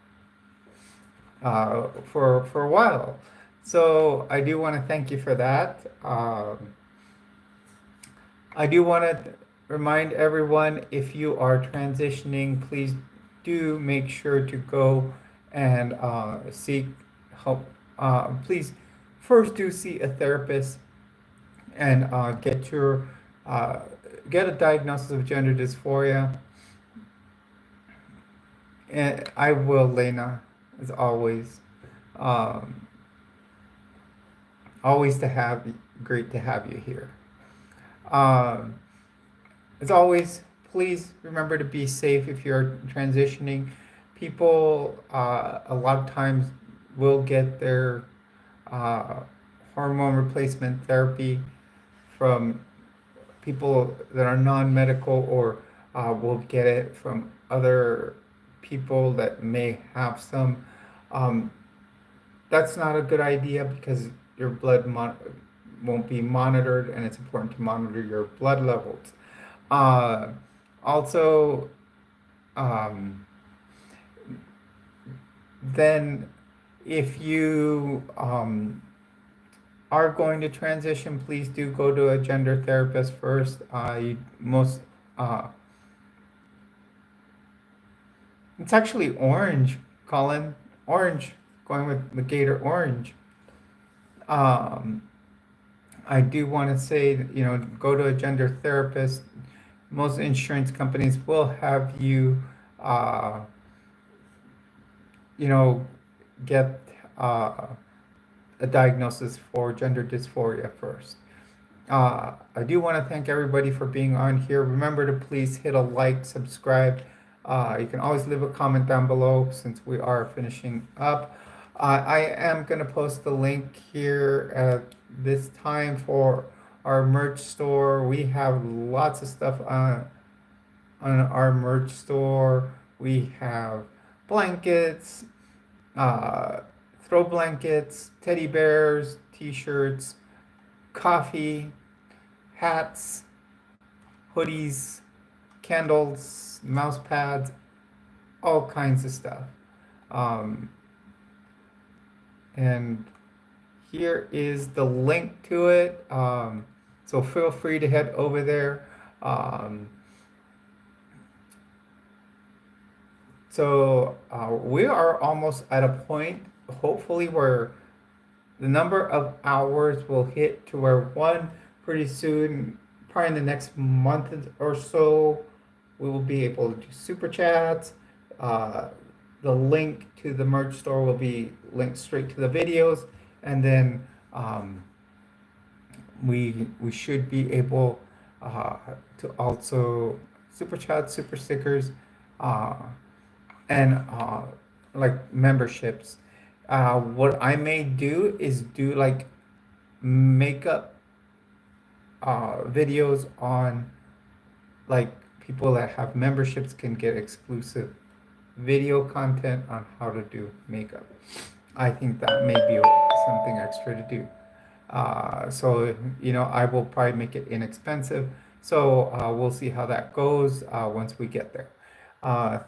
Speaker 1: for a while. So I do want to thank you for that. I do want to remind everyone, if you are transitioning, please do make sure to go and seek help. Please first do see a therapist and uh, get a diagnosis of gender dysphoria. And I will, Lena, as always. Um, always great to have you here. Um, as always, please remember to be safe if you're transitioning. People a lot of times will get their uh, hormone replacement therapy from people that are non-medical, or will get it from other people that may have some. Um, that's not a good idea, because your won't be monitored, and it's important to monitor your blood levels. Uh, Also, um, then if you are going to transition, please do go to a gender therapist first. Uh, it's actually orange, Colin. Orange, going with the Gator orange. Um, I do want to say that, you know, go to a gender therapist. Most insurance companies will have you, uh, you know, get a diagnosis for gender dysphoria first. I do want to thank everybody for being on here. Remember to please hit a like, subscribe. You can always leave a comment down below, since we are finishing up. I am going to post the link here at this time for our merch store. We have lots of stuff on our merch store. We have blankets, uh, throw blankets, teddy bears, t-shirts, coffee, hats, hoodies, candles, mouse pads, all kinds of stuff. Um, and here is the link to it. So feel free to head over there. We are almost at a point, hopefully, where the number of hours will hit to where, one, pretty soon, probably in the next month or so, we will be able to do super chats. The link to the merch store will be linked straight to the videos, and then we should be able to also super chat, super stickers, uh, and like memberships. What I may do is do like makeup videos on, like, people that have memberships can get exclusive video content on how to do makeup. I think that may be something extra to do. So, you know, I will probably make it inexpensive. So we'll see how that goes once we get there.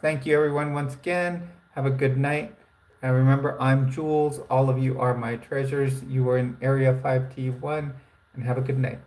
Speaker 1: Thank you, everyone, once again. Have a good night. And remember, I'm Jules. All of you are my treasures. You are in Area 5T1, and have a good night.